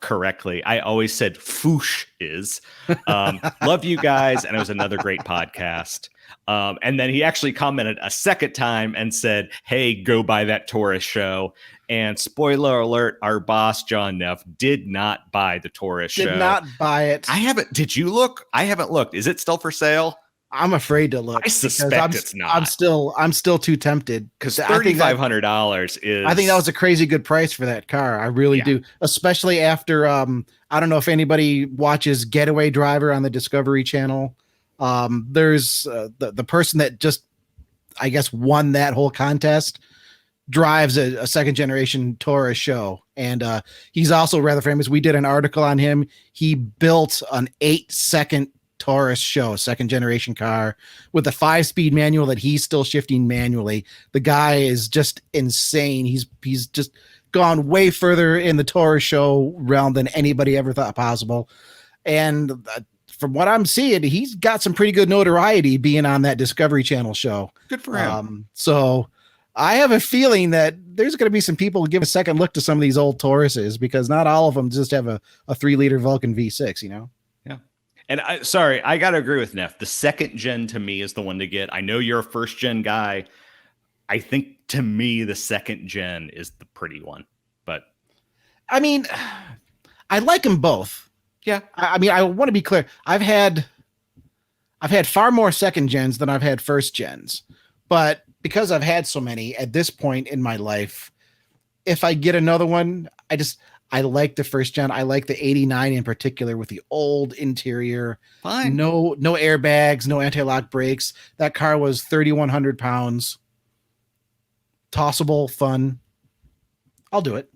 correctly. I always said Foosh is. Love you guys. And it was another great podcast. And then he actually commented a second time and said, hey, go buy that Taurus show. And spoiler alert, our boss, John Neff, did not buy the Taurus show. Did not buy it. I haven't. Did you look? I haven't looked. Is it still for sale? I'm afraid to look. I suspect it's not. I'm still too tempted because $3,500 is. I think that was a crazy good price for that car. I really do, especially after I don't know if anybody watches Getaway Driver on the Discovery Channel. There's the person that just, I guess, won that whole contest drives a second generation Taurus show, and he's also rather famous. We did an article on him. He built an 8-second Taurus show, second generation car with a 5-speed manual that he's still shifting manually. The guy is just insane. He's just gone way further in the Taurus show realm than anybody ever thought possible. And from what I'm seeing, he's got some pretty good notoriety being on that Discovery Channel show. Good for him. So I have a feeling that there's going to be some people who give a second look to some of these old Tauruses, because not all of them just have a 3-liter Vulcan V6, you know? Yeah. And I got to agree with Neff. The second gen to me is the one to get. I know you're a first gen guy. I think to me, the second gen is the pretty one, but I mean, I like them both. Yeah. I mean, I want to be clear. I've had far more second gens than I've had first gens, but because I've had so many at this point in my life, if I get another one, I like the first gen. I like the 89 in particular with the old interior. Fine. No airbags, no anti-lock brakes. That car was 3,100 pounds. Tossable, fun. I'll do it.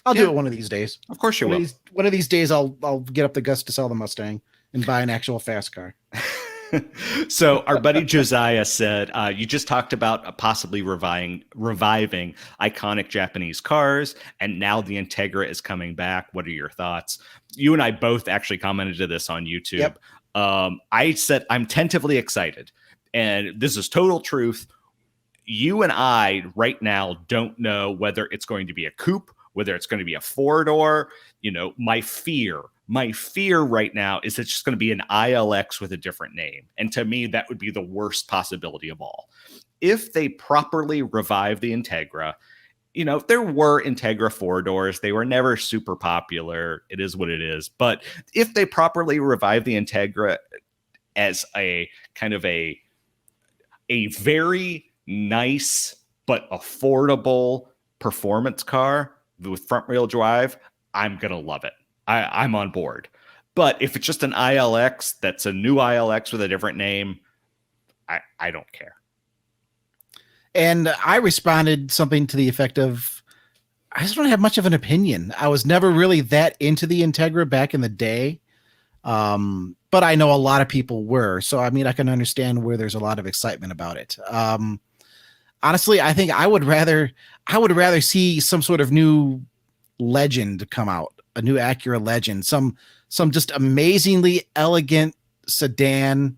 I'll do it one of these days. Of course you will. One of these days I'll get up the guts to sell the Mustang and buy an actual fast car. So our buddy Josiah said, you just talked about possibly reviving iconic Japanese cars, and now the Integra is coming back. What are your thoughts? You and I both actually commented to this on YouTube. Yep. I said, I'm tentatively excited, and this is total truth. You and I right now don't know whether it's going to be a coupe, whether it's going to be a 4-door. You know, my fear right now is it's just going to be an ILX with a different name. And to me, that would be the worst possibility of all. If they properly revive the Integra, you know, there were Integra 4-doors. They were never super popular. It is what it is. But if they properly revive the Integra as a kind of a very nice but affordable performance car with front wheel drive, I'm going to love it. I'm on board. But if it's just an ILX that's a new ILX with a different name, I don't care. And I responded something to the effect of, I just don't have much of an opinion. I was never really that into the Integra back in the day. But I know a lot of people were. So, I mean, I can understand where there's a lot of excitement about it. Honestly, I think I would rather see some sort of new Legend come out, a new Acura Legend, some just amazingly elegant sedan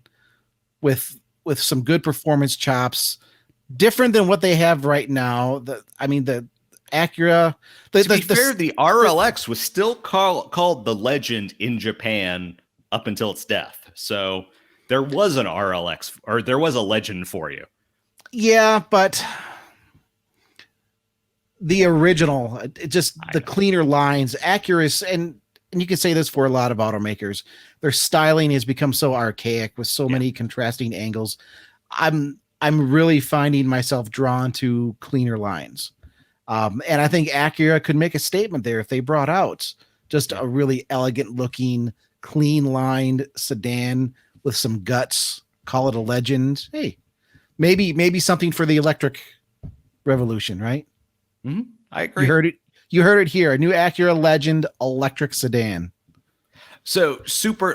with some good performance chops, different than what they have right now. The Acura. To be fair, the RLX was still called the Legend in Japan up until its death. So there was an RLX, or there was a Legend for you. Yeah, but the original, the cleaner lines, Acura, and you can say this for a lot of automakers, their styling has become so archaic with so many contrasting angles. I'm really finding myself drawn to cleaner lines. And I think Acura could make a statement there if they brought out just a really elegant looking, clean lined sedan with some guts, call it a Legend. Hey, maybe something for the electric revolution, right? Mm-hmm. I agree. You heard it here. A new Acura Legend electric sedan. So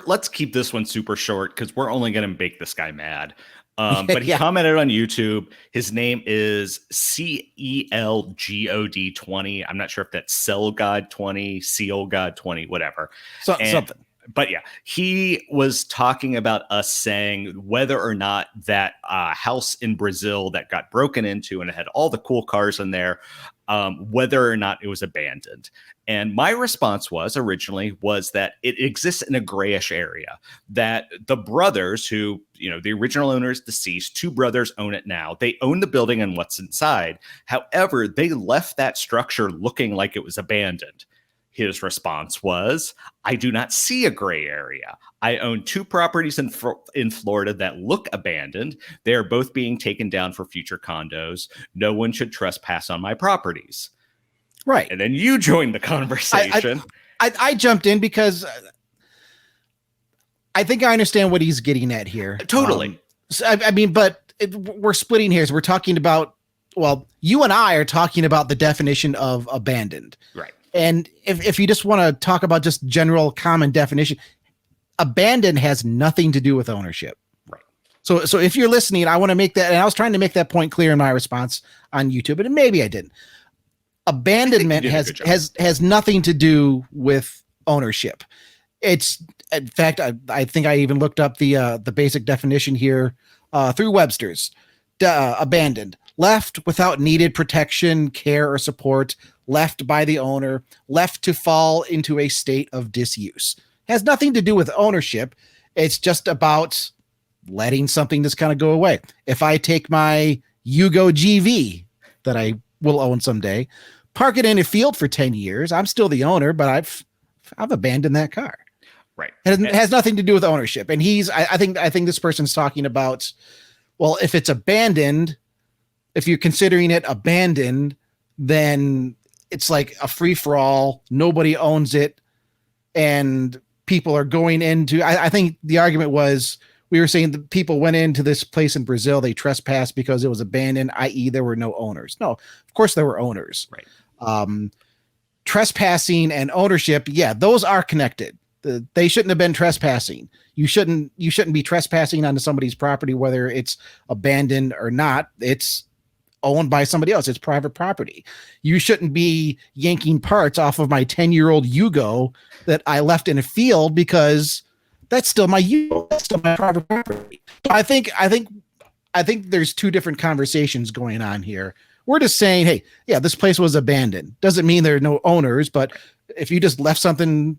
let's keep this one super short because we're only going to make this guy mad. But he commented on YouTube. His name is CELGOD20. I'm not sure if that's Cell God 20, Seal God 20, whatever. Something. But yeah, he was talking about us saying whether or not that house in Brazil that got broken into and it had all the cool cars in there, whether or not it was abandoned. And my response was that it exists in a grayish area, that the brothers who, the original owner is deceased, two brothers own it now. They own the building and what's inside. However, they left that structure looking like it was abandoned. His response was, I do not see a gray area. I own two properties in Florida that look abandoned. They are both being taken down for future condos. No one should trespass on my properties. Right. And then you joined the conversation. I jumped in because I think I understand what he's getting at here. Totally. We're splitting hairs. We're talking about, you and I are talking about the definition of abandoned. Right. And if you just want to talk about just general common definition, abandoned has nothing to do with ownership. Right. So if you're listening, I want to make that, and I was trying to make that point clear in my response on YouTube, and maybe I didn't. Abandonment has nothing to do with ownership. It's, in fact, I think I even looked up the basic definition here through Webster's. Abandoned, left without needed protection, care, or support, left by the owner, left to fall into a state of disuse. Has nothing to do with ownership. It's just about letting something just kind of go away. If I take my Yugo GV that I will own someday, park it in a field for 10 years, I'm still the owner, but I've abandoned that car. Right. And it has nothing to do with ownership. And I think this person's talking about, well, if it's abandoned, if you're considering it abandoned, then it's like a free for all. Nobody owns it. And people are going into, I think the argument was, we were saying that people went into this place in Brazil, they trespassed because it was abandoned, i.e. there were no owners. No, of course there were owners. Right. Trespassing and ownership, yeah, those are connected. They shouldn't have been trespassing. You shouldn't be trespassing onto somebody's property, whether it's abandoned or not. It's owned by somebody else. It's private property. You shouldn't be yanking parts off of my 10-year-old Yugo that I left in a field, because that's still my Yugo. That's still my private property. So I think there's two different conversations going on here. We're just saying, hey, yeah, this place was abandoned. Doesn't mean there are no owners, but if you just left something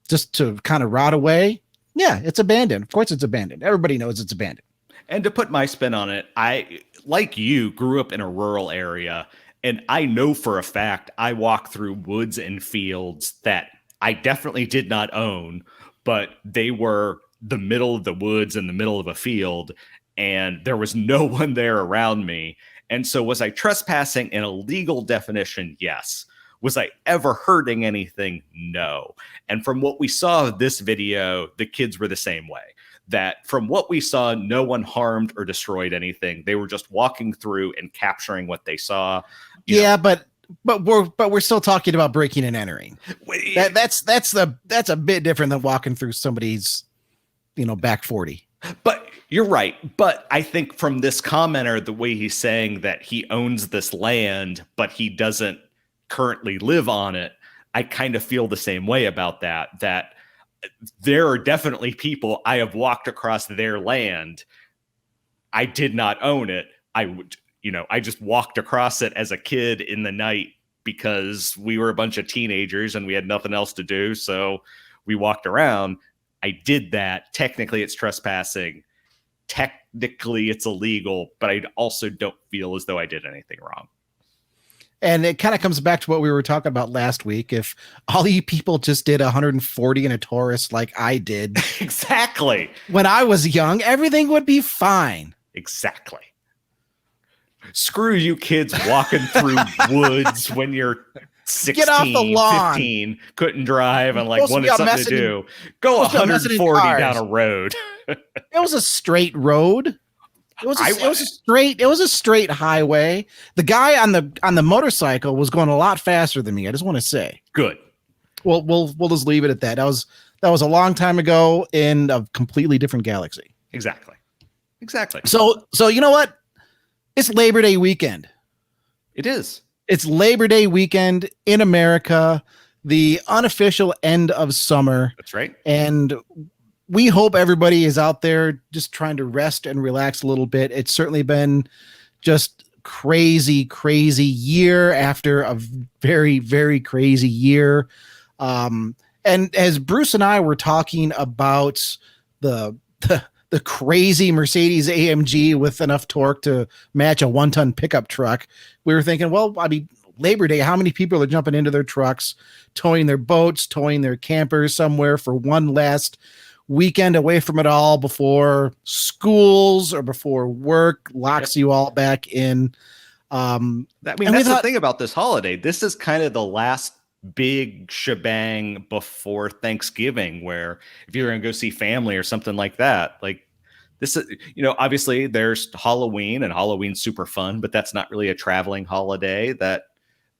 just to kind of rot away, yeah, it's abandoned. Of course it's abandoned. Everybody knows it's abandoned. And to put my spin on it, I, like you, grew up in a rural area, and I know for a fact I walked through woods and fields that I definitely did not own, but they were the middle of the woods in the middle of a field, and there was no one there around me. And so was I trespassing in a legal definition? Yes. Was I ever hurting anything? No. And from what we saw of this video, the kids were the same way. That from what we saw, no one harmed or destroyed anything. They were just walking through and capturing what they saw. But we're still talking about breaking and entering. That's a bit different than walking through somebody's, back 40. But you're right. But I think from this commenter, the way he's saying that he owns this land, but he doesn't currently live on it, I kind of feel the same way about that there are definitely people I have walked across their land. I did not own it. I just walked across it as a kid in the night because we were a bunch of teenagers and we had nothing else to do. So we walked around. I did that. Technically it's trespassing. Technically it's illegal, but I also don't feel as though I did anything wrong. And it kind of comes back to what we were talking about last week. If all you people just did 140 in a Taurus like I did. Exactly. When I was young, everything would be fine. Exactly. Screw you kids walking through woods when you're 16, get off the lawn. 15, couldn't drive and wanted something to do. Go 140 down a road. It was a straight road. It was a straight highway. The guy on the motorcycle was going a lot faster than me. I just want to say. Good. Well, we'll just leave it at that. That was a long time ago in a completely different galaxy. Exactly. So you know what? It's Labor Day weekend. It is. It's Labor Day weekend in America. the unofficial end of summer. That's right. And we hope everybody is out there just trying to rest and relax a little bit. It's certainly been just crazy year after a very, very crazy year. And as Bruce and I were talking about the crazy Mercedes-AMG with enough torque to match a 1-ton pickup truck, we were thinking, well, I mean, Labor Day, how many people are jumping into their trucks, towing their boats, towing their campers somewhere for one last weekend away from it all before schools or before work locks you all back in. That's the thing about this holiday. This is kind of the last big shebang before Thanksgiving, where if you're going to go see family or something like that, like this is, obviously there's Halloween, and Halloween's super fun, but that's not really a traveling holiday. That's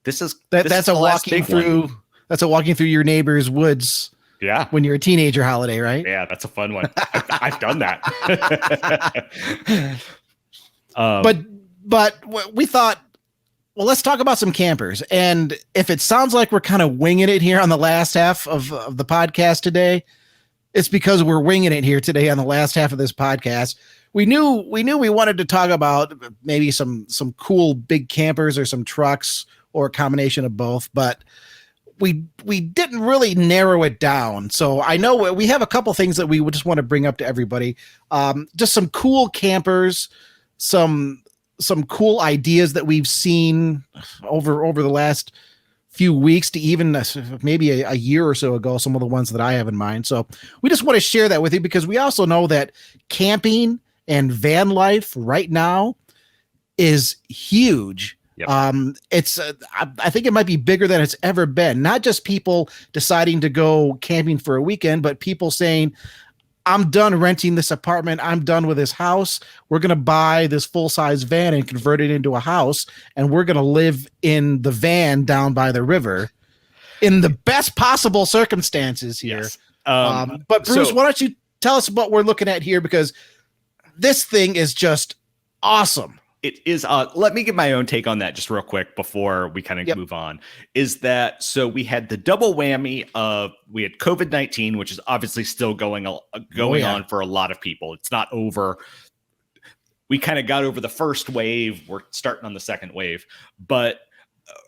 a walking through your neighbor's woods. Yeah. When you're a teenager holiday, right? Yeah, that's a fun one. I've done that. But we thought, well, let's talk about some campers. And if it sounds like we're kind of winging it here on the last half of the podcast today, it's because we're winging it here today on the last half of this podcast. We knew we wanted to talk about maybe some cool big campers or some trucks or a combination of both, but we didn't really narrow it down. So I know we have a couple things that we would just want to bring up to everybody. Just some cool campers, some cool ideas that we've seen over the last few weeks to even maybe a year or so ago, some of the ones that I have in mind. So we just want to share that with you, because we also know that camping and van life right now is huge. Yep. I think it might be bigger than it's ever been. Not just people deciding to go camping for a weekend, but people saying, I'm done renting this apartment. I'm done with this house. We're going to buy this full-size van and convert it into a house, and we're going to live in the van down by the river in the best possible circumstances here. Yes. But Bruce, why don't you tell us what we're looking at here, because this thing is just awesome. It is. Let me give my own take on that just real quick before we kind of move on. Is that so? We had the double whammy of we had COVID-19, which is obviously still going on for a lot of people. It's not over. We kind of got over the first wave. We're starting on the second wave, but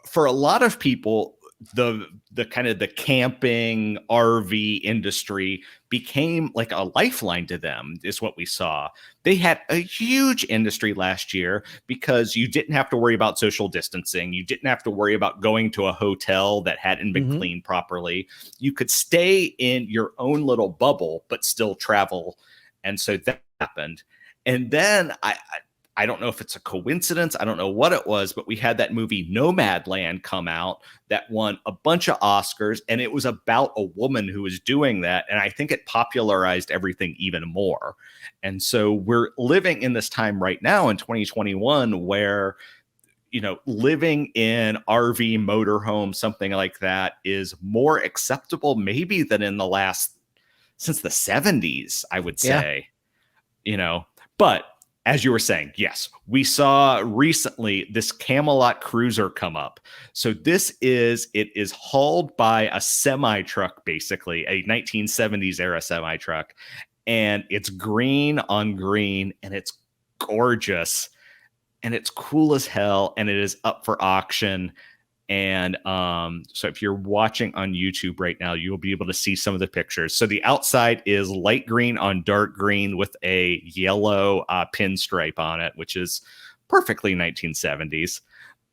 for a lot of people, the kind of the camping RV industry became like a lifeline to them, is what we saw. They had a huge industry last year because you didn't have to worry about social distancing. You didn't have to worry about going to a hotel that hadn't been cleaned properly. You could stay in your own little bubble, but still travel. And so that happened. And then I don't know if it's a coincidence. I don't know what it was, but we had that movie Nomadland come out that won a bunch of Oscars, and it was about a woman who was doing that. And I think it popularized everything even more. And so we're living in this time right now in 2021 where, living in RV, motorhome, something like that is more acceptable maybe than since the 70s, I would say, but as you were saying, yes, we saw recently this Camelot Cruiser come up. So it is hauled by a semi-truck, basically, a 1970s era semi-truck. And it's green on green, and it's gorgeous, and it's cool as hell, and it is up for auction. And so if you're watching on YouTube right now, you'll be able to see some of the pictures. So the outside is light green on dark green with a yellow pinstripe on it, which is perfectly 1970s.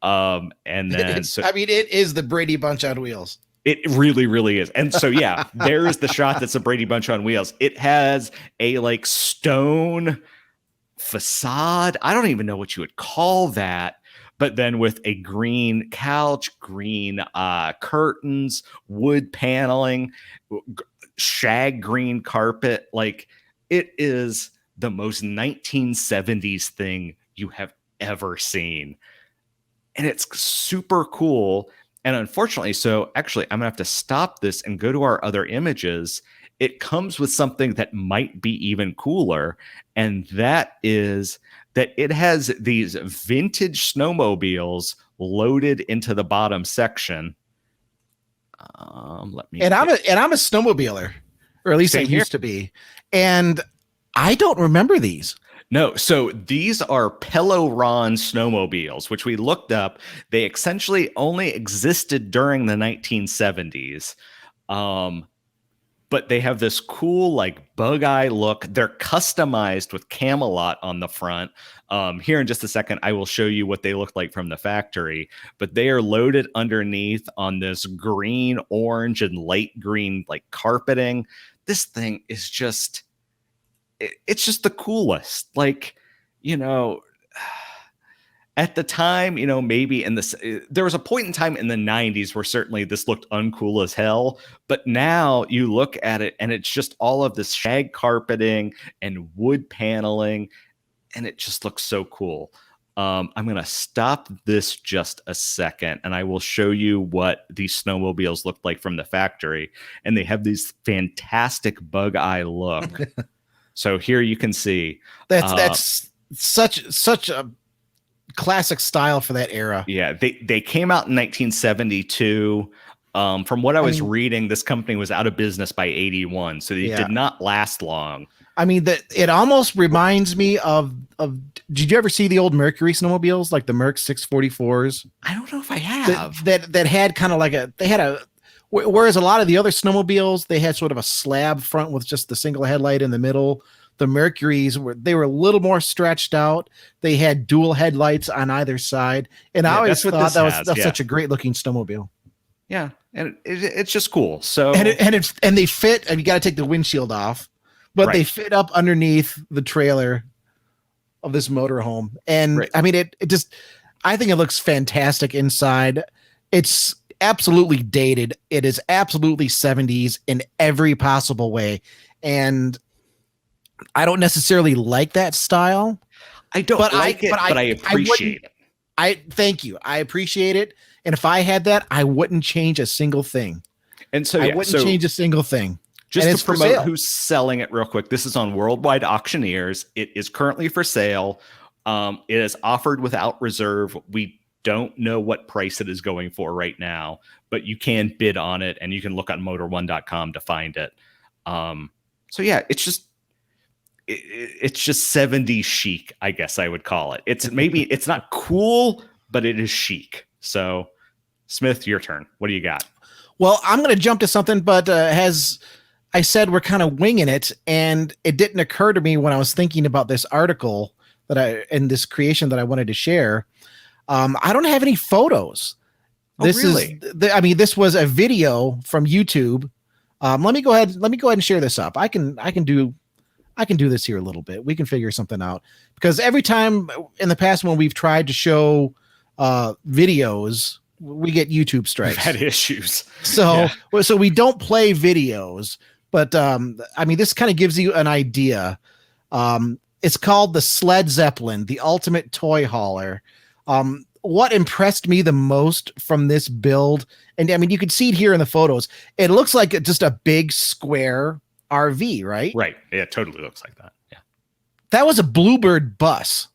And then it is the Brady Bunch on wheels. It really, really is. And so, yeah, there's the shot that's a Brady Bunch on wheels. It has a like stone facade. I don't even know what you would call that. But then with a green couch, green curtains, wood paneling, shag green carpet. Like, it is the most 1970s thing you have ever seen. And it's super cool. And unfortunately, so actually, I'm going to have to stop this and go to our other images. It comes with something that might be even cooler. And that is that it has these vintage snowmobiles loaded into the bottom section. Let me. And I'm a snowmobiler, or at least I used to be, and I don't remember these. No, so these are Peloron snowmobiles, which we looked up. They essentially only existed during the 1970s. But they have this cool, like, bug eye look. They're customized with Camelot on the front. Here in just a second, I will show you what they look like from the factory. But they are loaded underneath on this green, orange, and light green, like, carpeting. This thing is just... it's just the coolest. Like, you know, at the time, you know, maybe there was a point in time in the 90s where certainly this looked uncool as hell. But now you look at it and it's just all of this shag carpeting and wood paneling, and it just looks so cool. I'm going to stop this just a second and I will show you what these snowmobiles look like from the factory. And they have these fantastic bug eye look. So here you can see that's such a classic style for that era. Yeah, they came out in 1972. From what I was reading, this company was out of business by 81, so they did not last long. I mean, it almost reminds me of. Did you ever see the old Mercury snowmobiles, like the Merc 644s? I don't know if I have. That had kind of like whereas a lot of the other snowmobiles, they had sort of a slab front with just the single headlight in the middle. The Mercuries were a little more stretched out. They had dual headlights on either side, and I always thought that's such a great looking snowmobile. Yeah, and it's just cool. So and they fit, and you got to take the windshield off, but they fit up underneath the trailer of this motorhome. And I mean, it just, I think it looks fantastic inside. It's absolutely dated. It is absolutely 70s in every possible way. And I don't necessarily like that style. I don't like it, but I appreciate it. Thank you. I appreciate it. And if I had that, I wouldn't change a single thing. And so I wouldn't change a single thing. Just to promote who's selling it real quick, this is on Worldwide Auctioneers. It is currently for sale. It is offered without reserve. We don't know what price it is going for right now, but you can bid on it, and you can look on motor1.com to find it. So yeah, it's just 70s chic, I guess I would call it. It's not cool, but it is chic. So Smith, your turn. What do you got? Well, I'm going to jump to something, but as I said, we're kind of winging it, and it didn't occur to me when I was thinking about this article and this creation that I wanted to share. I don't have any photos. This was a video from YouTube. Let me go ahead and share this up. I can do this here a little bit. We can figure something out, because every time in the past when we've tried to show videos, we get YouTube strikes. We've had issues. So we don't play videos, but I mean, this kind of gives you an idea. It's called the Sled Zeppelin, the ultimate toy hauler. What impressed me the most from this build, and I mean, you can see it here in the photos, it looks like just a big square RV, right? Right. Yeah, it totally looks like that. Yeah. That was a Bluebird bus.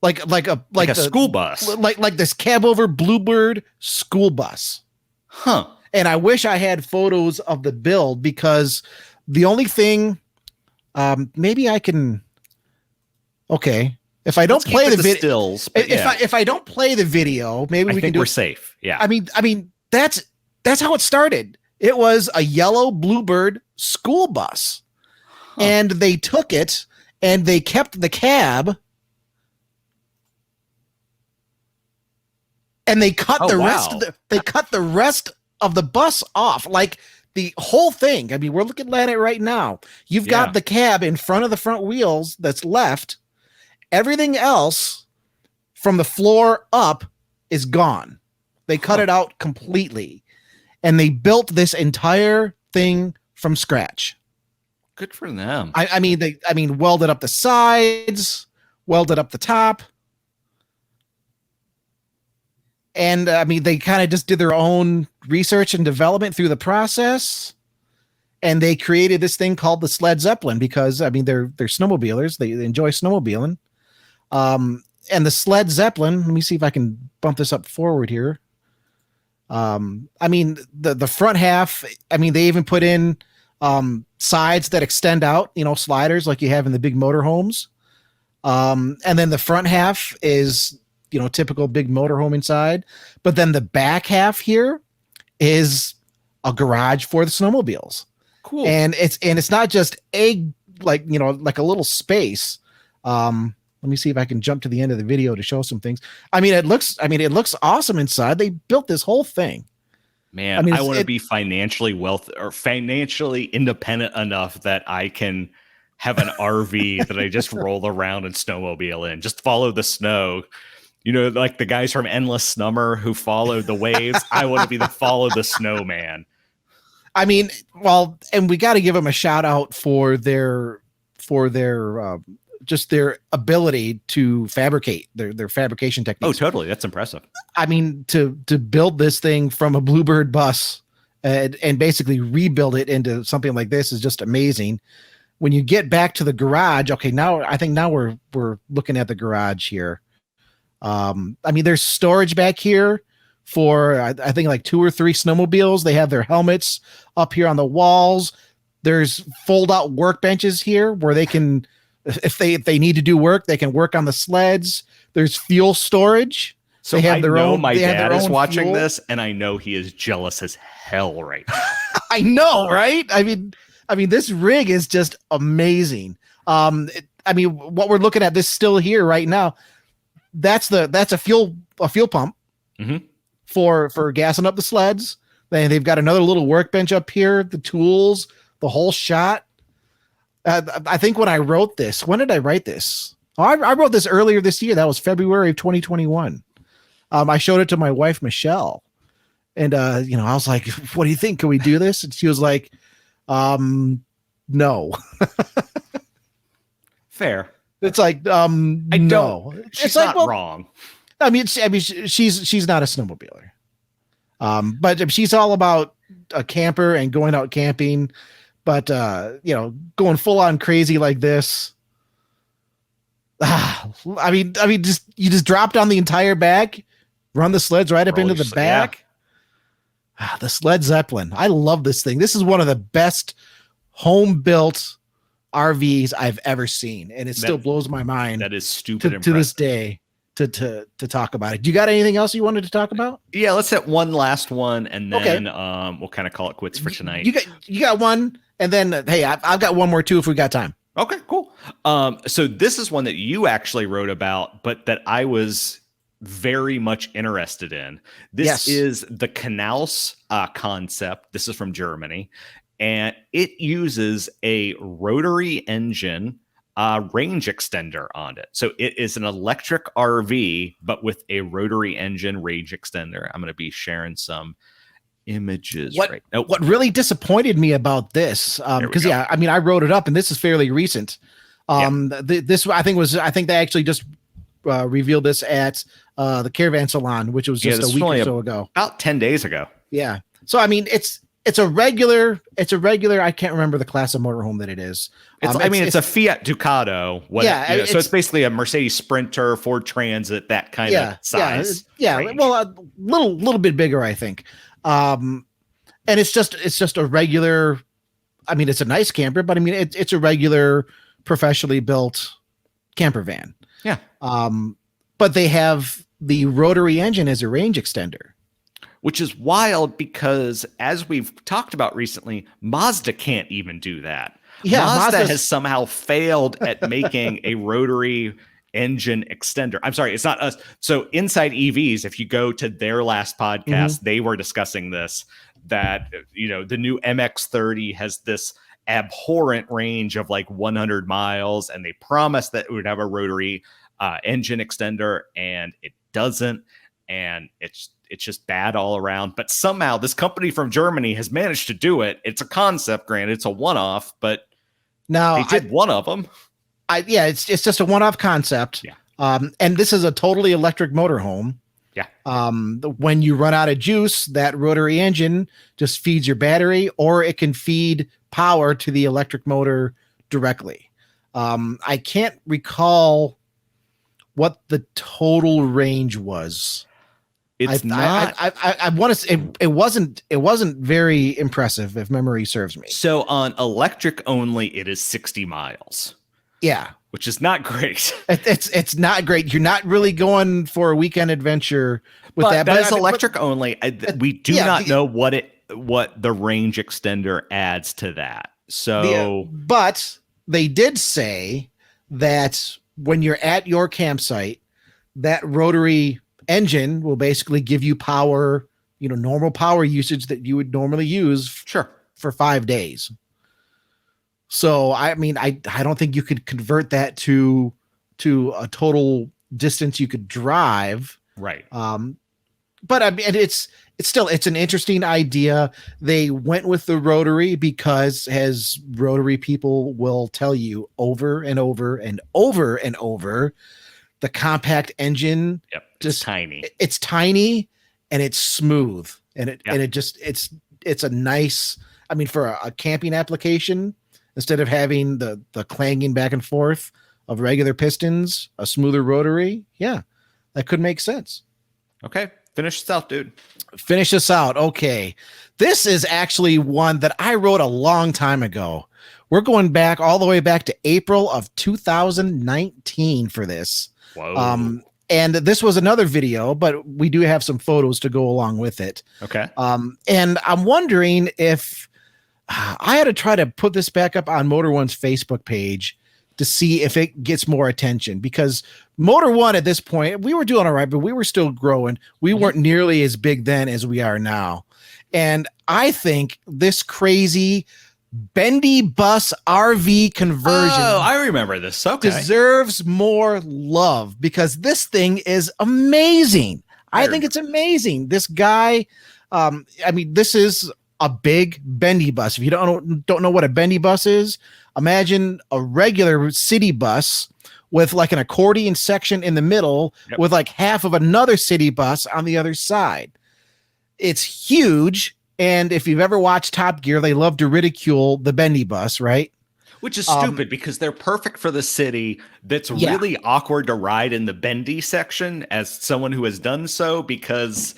Like a school bus. Like this cab over Bluebird school bus. Huh. And I wish I had photos of the build, because the only thing, maybe I can, okay. If I don't play the video, if I don't play the video, maybe we can do we're safe. Yeah. I mean, that's how it started. It was a yellow Bluebird school bus, and they took it and they kept the cab, and they cut the rest of the bus off, like the whole thing. I mean, we're looking at it right now. You've got the cab in front of the front wheels that's left. Everything else from the floor up is gone. They cut it out completely, and they built this entire thing from scratch. Good for them. I mean, welded up the sides, welded up the top. And I mean, they kind of just did their own research and development through the process. And they created this thing called the Sled Zeppelin, because I mean, they're snowmobilers. They enjoy snowmobiling. And the Sled Zeppelin, let me see if I can bump this up forward here. I mean, the front half, I mean, they even put in sides that extend out, sliders like you have in the big motorhomes. And then the front half is, typical big motorhome inside. But then the back half here is a garage for the snowmobiles. Cool. And it's not just like a little space. Let me see if I can jump to the end of the video to show some things. It looks awesome inside. They built this whole thing. Man, I want to be financially financially independent enough that I can have an RV that I just roll around and snowmobile in. Just follow the snow. Like the guys from Endless Summer who followed the waves. I want to be the follow the snow man. And we got to give them a shout out for their just their ability to fabricate their fabrication techniques. Oh, totally. That's impressive. To build this thing from a Bluebird bus and basically rebuild it into something like this is just amazing. When you get back to the garage, okay, now we're looking at the garage here. There's storage back here for I think like 2 or 3 snowmobiles. They have their helmets up here on the walls. There's fold out workbenches here where they can, if they need to do work, they can work on the sleds. There's fuel storage. So they have my dad is watching this, and I know he is jealous as hell right now. I know, right? This rig is just amazing. What we're looking at, this still here right now, that's a fuel pump for gassing up the sleds. They've got another little workbench up here, the tools, the whole shot. I think when I wrote this, when did I write this? Oh, I wrote this earlier this year. That was February of 2021. I showed it to my wife, Michelle. And, I was like, what do you think? Can we do this? And she was like, no. Fair. It's like, no. She's not wrong. She's not a snowmobiler. But she's all about a camper and going out camping. But, going full on crazy like this. You just drop down the entire back, run the sleds right up into the back. Yeah. The sled Zeppelin. I love this thing. This is one of the best home built RVs I've ever seen. And it still blows my mind. That is stupid to this day to talk about it. Do you got anything else you wanted to talk about? Yeah, let's hit one last one and then we'll kind of call it quits for tonight. You got one, and then hey, I've got one more too if we got time. Okay, cool. So this is one that you actually wrote about, but that I was very much interested in. This is the Canals concept. This is from Germany, and it uses a rotary engine range extender on it. So it is an electric RV, but with a rotary engine range extender. I'm going to be sharing some images right now. What really disappointed me about this, because I wrote it up, and this is fairly recent. This I think they actually just revealed this at the Caravan Salon, which was just a week or so ago, about 10 days ago. Yeah. So it's a regular. I can't remember the class of motorhome that it is. It's a Fiat Ducato. So it's basically a Mercedes Sprinter, Ford Transit, that kind of size. Range. Well, a little bit bigger, I think. And it's just a regular. It's a nice camper, but it's a regular professionally built camper van. Yeah. But they have the rotary engine as a range extender. Which is wild because, as we've talked about recently, Mazda can't even do that. Yeah, Mazda has somehow failed at making a rotary engine extender. I'm sorry, it's not us. So Inside EVs, if you go to their last podcast, they were discussing this, that, the new MX-30 has this abhorrent range of like 100 miles, and they promised that it would have a rotary engine extender, and it doesn't. And it's just bad all around. But somehow this company from Germany has managed to do it. It's a concept, granted, it's a one-off, but now they did one of them. It's just a one-off concept. Yeah. And this is a totally electric motorhome. Yeah. When you run out of juice, that rotary engine just feeds your battery, or it can feed power to the electric motor directly. I can't recall what the total range was. It's not. I want to say it wasn't very impressive if memory serves me. So on electric only, it is 60 miles. Yeah, which is not great. It's not great. You're not really going for a weekend adventure with that. But as electric only, we do not know what the range extender adds to that. So, but they did say that when you're at your campsite, that rotary engine will basically give you power, normal power usage that you would normally use for 5 days. So, I mean, I don't think you could convert that to a total distance you could drive. Right. But I mean, it's an interesting idea. They went with the rotary because, as rotary people will tell you over and over and over and over, the compact engine it's tiny. It's tiny and it's smooth and it's a nice. I mean, for a camping application, instead of having the clanging back and forth of regular pistons, a smoother rotary, that could make sense. Okay. Finish this out, dude. Finish this out. Okay. This is actually one that I wrote a long time ago. We're going back all the way back to April of 2019 for this. Whoa. And this was another video, but we do have some photos to go along with it. Okay. And I'm wondering if I had to try to put this back up on Motor One's Facebook page to see if it gets more attention, because Motor One at this point, we were doing all right, but we were still growing. We weren't nearly as big then as we are now. And I think this crazy bendy bus RV conversion. Oh, I remember this. Okay. Deserves more love because this thing is amazing. I think it's amazing. This guy, this is a big bendy bus. If you don't know what a bendy bus is, imagine a regular city bus with like an accordion section in the middle with like half of another city bus on the other side. It's huge. And if you've ever watched Top Gear, they love to ridicule the bendy bus, right? Which is stupid because they're perfect for the city. That's really awkward to ride in the bendy section as someone who has done so, because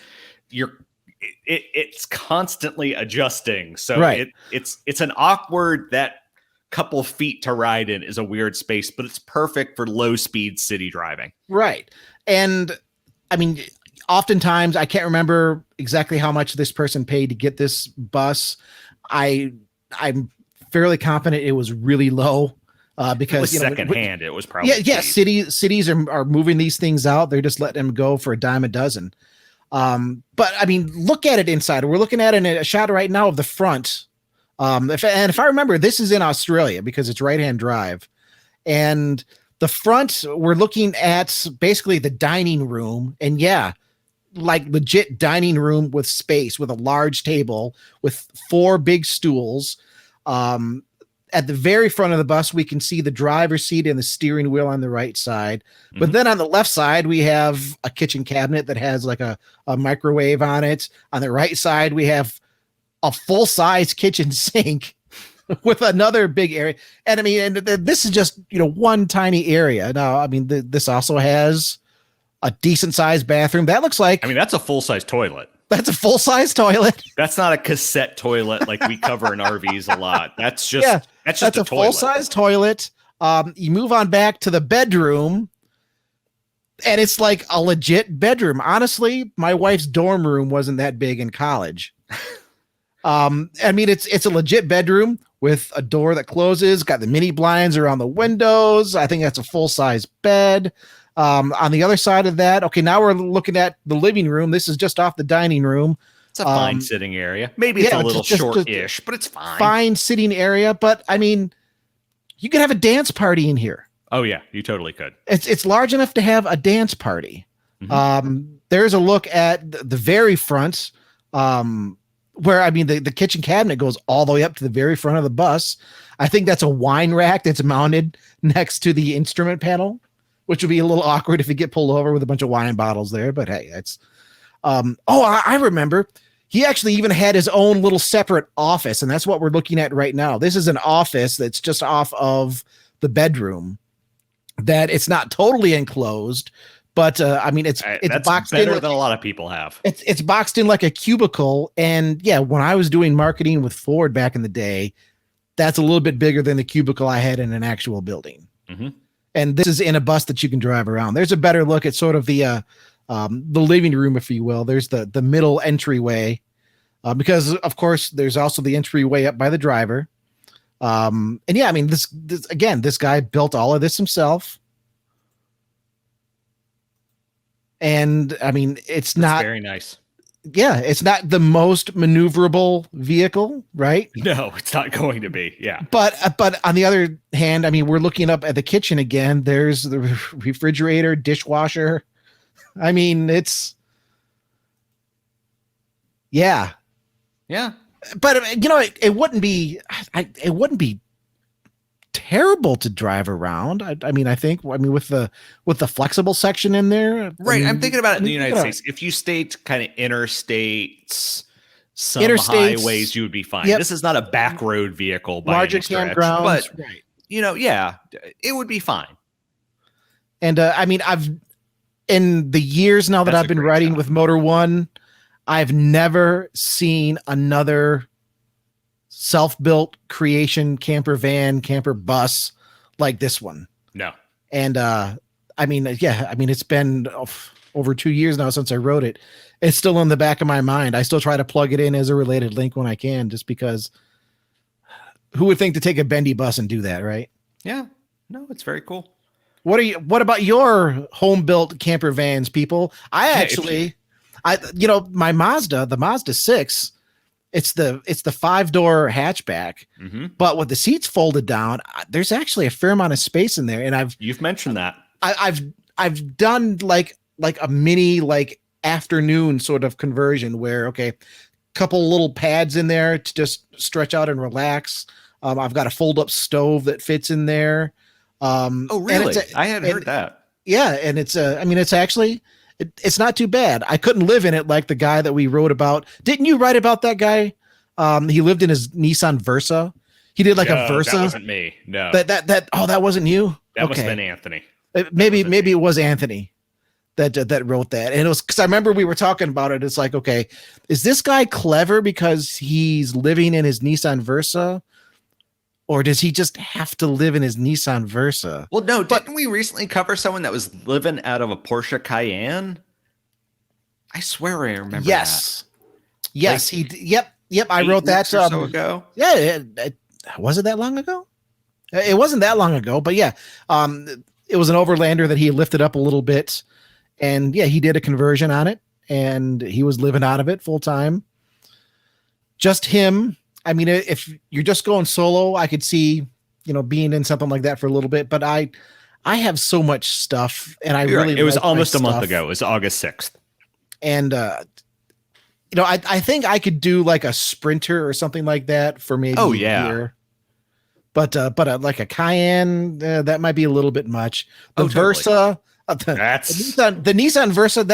it's constantly adjusting. So it's an awkward, that couple feet to ride in is a weird space, but it's perfect for low speed city driving. Right. And I mean, oftentimes I can't remember exactly how much this person paid to get this bus. I'm fairly confident it was really low because it was secondhand. It was probably cities are moving these things out. They're just letting them go for a dime a dozen. But I mean, look at it inside. We're looking at a shot right now of the front. If I remember, this is in Australia because it's right-hand drive, and the front, we're looking at basically the dining room, and like legit dining room with space, with a large table with 4 big stools. At the very front of the bus, we can see the driver's seat and the steering wheel on the right side. But then on the left side, we have a kitchen cabinet that has like a microwave on it. On the right side, we have a full-size kitchen sink with another big area. And I mean, and this is just, one tiny area. Now, I mean, this also has a decent-sized bathroom. That looks like... that's a full-size toilet. That's a full-size toilet. That's not a cassette toilet like we cover in RVs a lot. That's just that's a toilet. Full-size toilet. You move on back to the bedroom, and it's like a legit bedroom. Honestly, my wife's dorm room wasn't that big in college. It's a legit bedroom with a door that closes, got the mini blinds around the windows. I think that's a full-size bed. On the other side of that, okay, now we're looking at the living room. This is just off the dining room. It's a fine sitting area. Maybe it's a little short-ish, but it's fine. Fine sitting area, but I mean, you could have a dance party in here. Oh yeah, you totally could. It's large enough to have a dance party. There's a look at the very front, where the kitchen cabinet goes all the way up to the very front of the bus. I think that's a wine rack that's mounted next to the instrument panel, which would be a little awkward if you get pulled over with a bunch of wine bottles there. But hey, it's I remember he actually even had his own little separate office, and that's what we're looking at right now. This is an office that's just off of the bedroom, that it's not totally enclosed, But I mean, it's that's boxed better in than a lot of people have. It's boxed in like a cubicle. And yeah, when I was doing marketing with Ford back in the day, that's a little bit bigger than the cubicle I had in an actual building. Mm-hmm. And this is in a bus that you can drive around. There's a better look at sort of the living room, if you will. There's the middle entryway, because of course there's also the entryway up by the driver. And yeah, I mean, this again, this guy built all of this himself. And I mean, it's not very nice. Yeah, it's not the most maneuverable vehicle, right? No, it's not going to be. Yeah. But on the other hand, I mean, we're looking up at the kitchen again. There's the refrigerator, dishwasher. I mean, it's yeah. But you know, it wouldn't be terrible to drive around. I mean, with the flexible section in there, right? I mean, I'm thinking about it in the United States. If you stayed kind of interstates, some highways, you would be fine. Yep. This is not a back road vehicle by larger any stretch, campgrounds, but right. You know, yeah, it would be fine. And I mean, in the years now that I've been riding with Motor One, I've never seen another self-built creation camper van, camper bus like this one. No. And I mean, yeah, I mean, it's been over 2 years now since I wrote it. It's still in the back of my mind. I still try to plug it in as a related link when I can, just because who would think to take a bendy bus and do that, right? Yeah. No, it's very cool. What about your home built camper vans, people? My Mazda, the Mazda 6, it's the 5-door hatchback, but with the seats folded down, there's actually a fair amount of space in there. And you've mentioned that I've done like a mini afternoon sort of conversion where, okay, couple little pads in there to just stretch out and relax. I've got a fold up stove that fits in there. Oh really? I hadn't heard that. Yeah. And it's actually, it's not too bad. I couldn't live in it like the guy that we wrote about. Didn't you write about that guy? He lived in his Nissan Versa. He did a Versa. That wasn't me. No. That wasn't you? That must have been Anthony. Maybe it was Anthony that wrote that. And it was because I remember we were talking about it. It's like, okay, is this guy clever because he's living in his Nissan Versa? Or does he just have to live in his Nissan Versa? Well, no, didn't we recently cover someone that was living out of a Porsche Cayenne? I swear I remember that. Yes, Yep, I wrote that so ago. Yeah, was it that long ago? It wasn't that long ago, but yeah. It was an Overlander that he lifted up a little bit, and yeah, he did a conversion on it, and he was living out of it full time. Just him. I mean, if you're just going solo, I could see, being in something like that for a little bit, but I have so much stuff, and it was almost a month ago. It was August 6th. And, I think I could do like a Sprinter or something like that for maybe a year. But like a Cayenne, that might be a little bit much. The Versa, the Nissan Versa,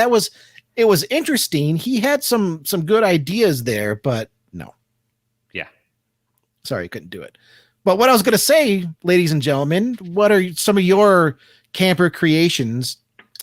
it was interesting. He had some good ideas there, but no. Yeah. Sorry, couldn't do it. But what I was going to say, ladies and gentlemen, what are some of your camper creations?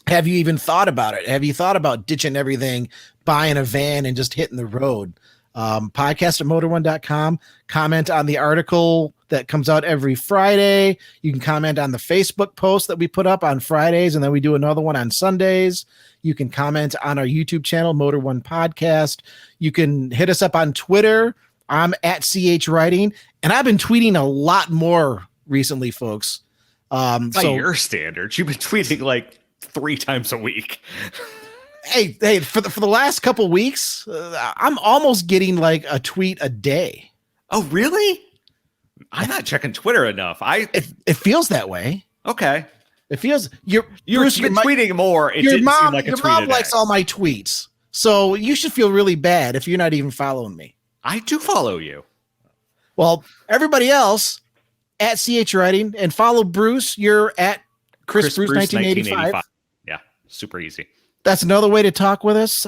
Have you even thought about it? Have you thought about ditching everything, buying a van, and just hitting the road? Podcast@motor1.com. Comment on the article that comes out every Friday. You can comment on the Facebook post that we put up on Fridays, and then we do another one on Sundays. You can comment on our YouTube channel, Motor One Podcast. You can hit us up on Twitter. I'm at CH Writing, and I've been tweeting a lot more recently, folks. By your standards, you've been tweeting like 3 times a week. Hey, for the last couple weeks, I'm almost getting like a tweet a day. Oh, really? I'm not checking Twitter enough. It feels that way. Okay. It feels you're tweeting more. Your mom likes all my tweets, so you should feel really bad if you're not even following me. I do follow you. Well, everybody else at CH Writing, and follow Bruce. You're at Chris Bruce 1985. Yeah, super easy. That's another way to talk with us.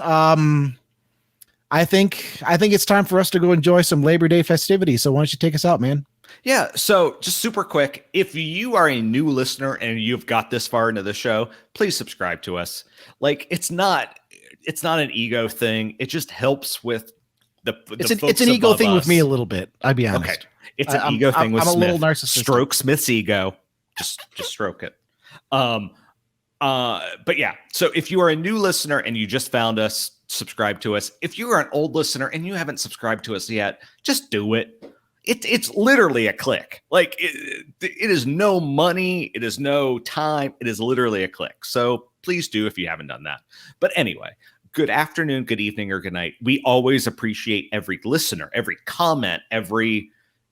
I think it's time for us to go enjoy some Labor Day festivities. So why don't you take us out, man? Yeah. So just super quick, if you are a new listener and you've got this far into the show, please subscribe to us. Like it's not an ego thing. It just helps with it's an ego thing with me a little bit. I'll be honest. Okay. It's an ego thing with I'm Smith. a little narcissistic. Stroke Smith's ego. Just stroke it. But yeah, so if you are a new listener and you just found us, subscribe to us. If you are an old listener and you haven't subscribed to us yet, just do it. It's literally a click. Like it is no money. It is no time. It is literally a click. So please do if you haven't done that. But anyway, good afternoon, good evening, or good night. We always appreciate every listener, every comment,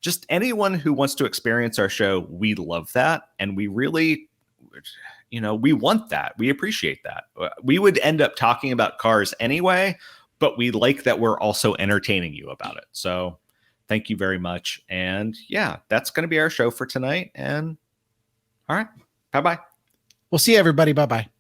just anyone who wants to experience our show. We love that. And we really, we want that. We appreciate that. We would end up talking about cars anyway, but we like that we're also entertaining you about it. So thank you very much. And yeah, that's going to be our show for tonight. And all right, bye-bye. We'll see you, everybody. Bye-bye.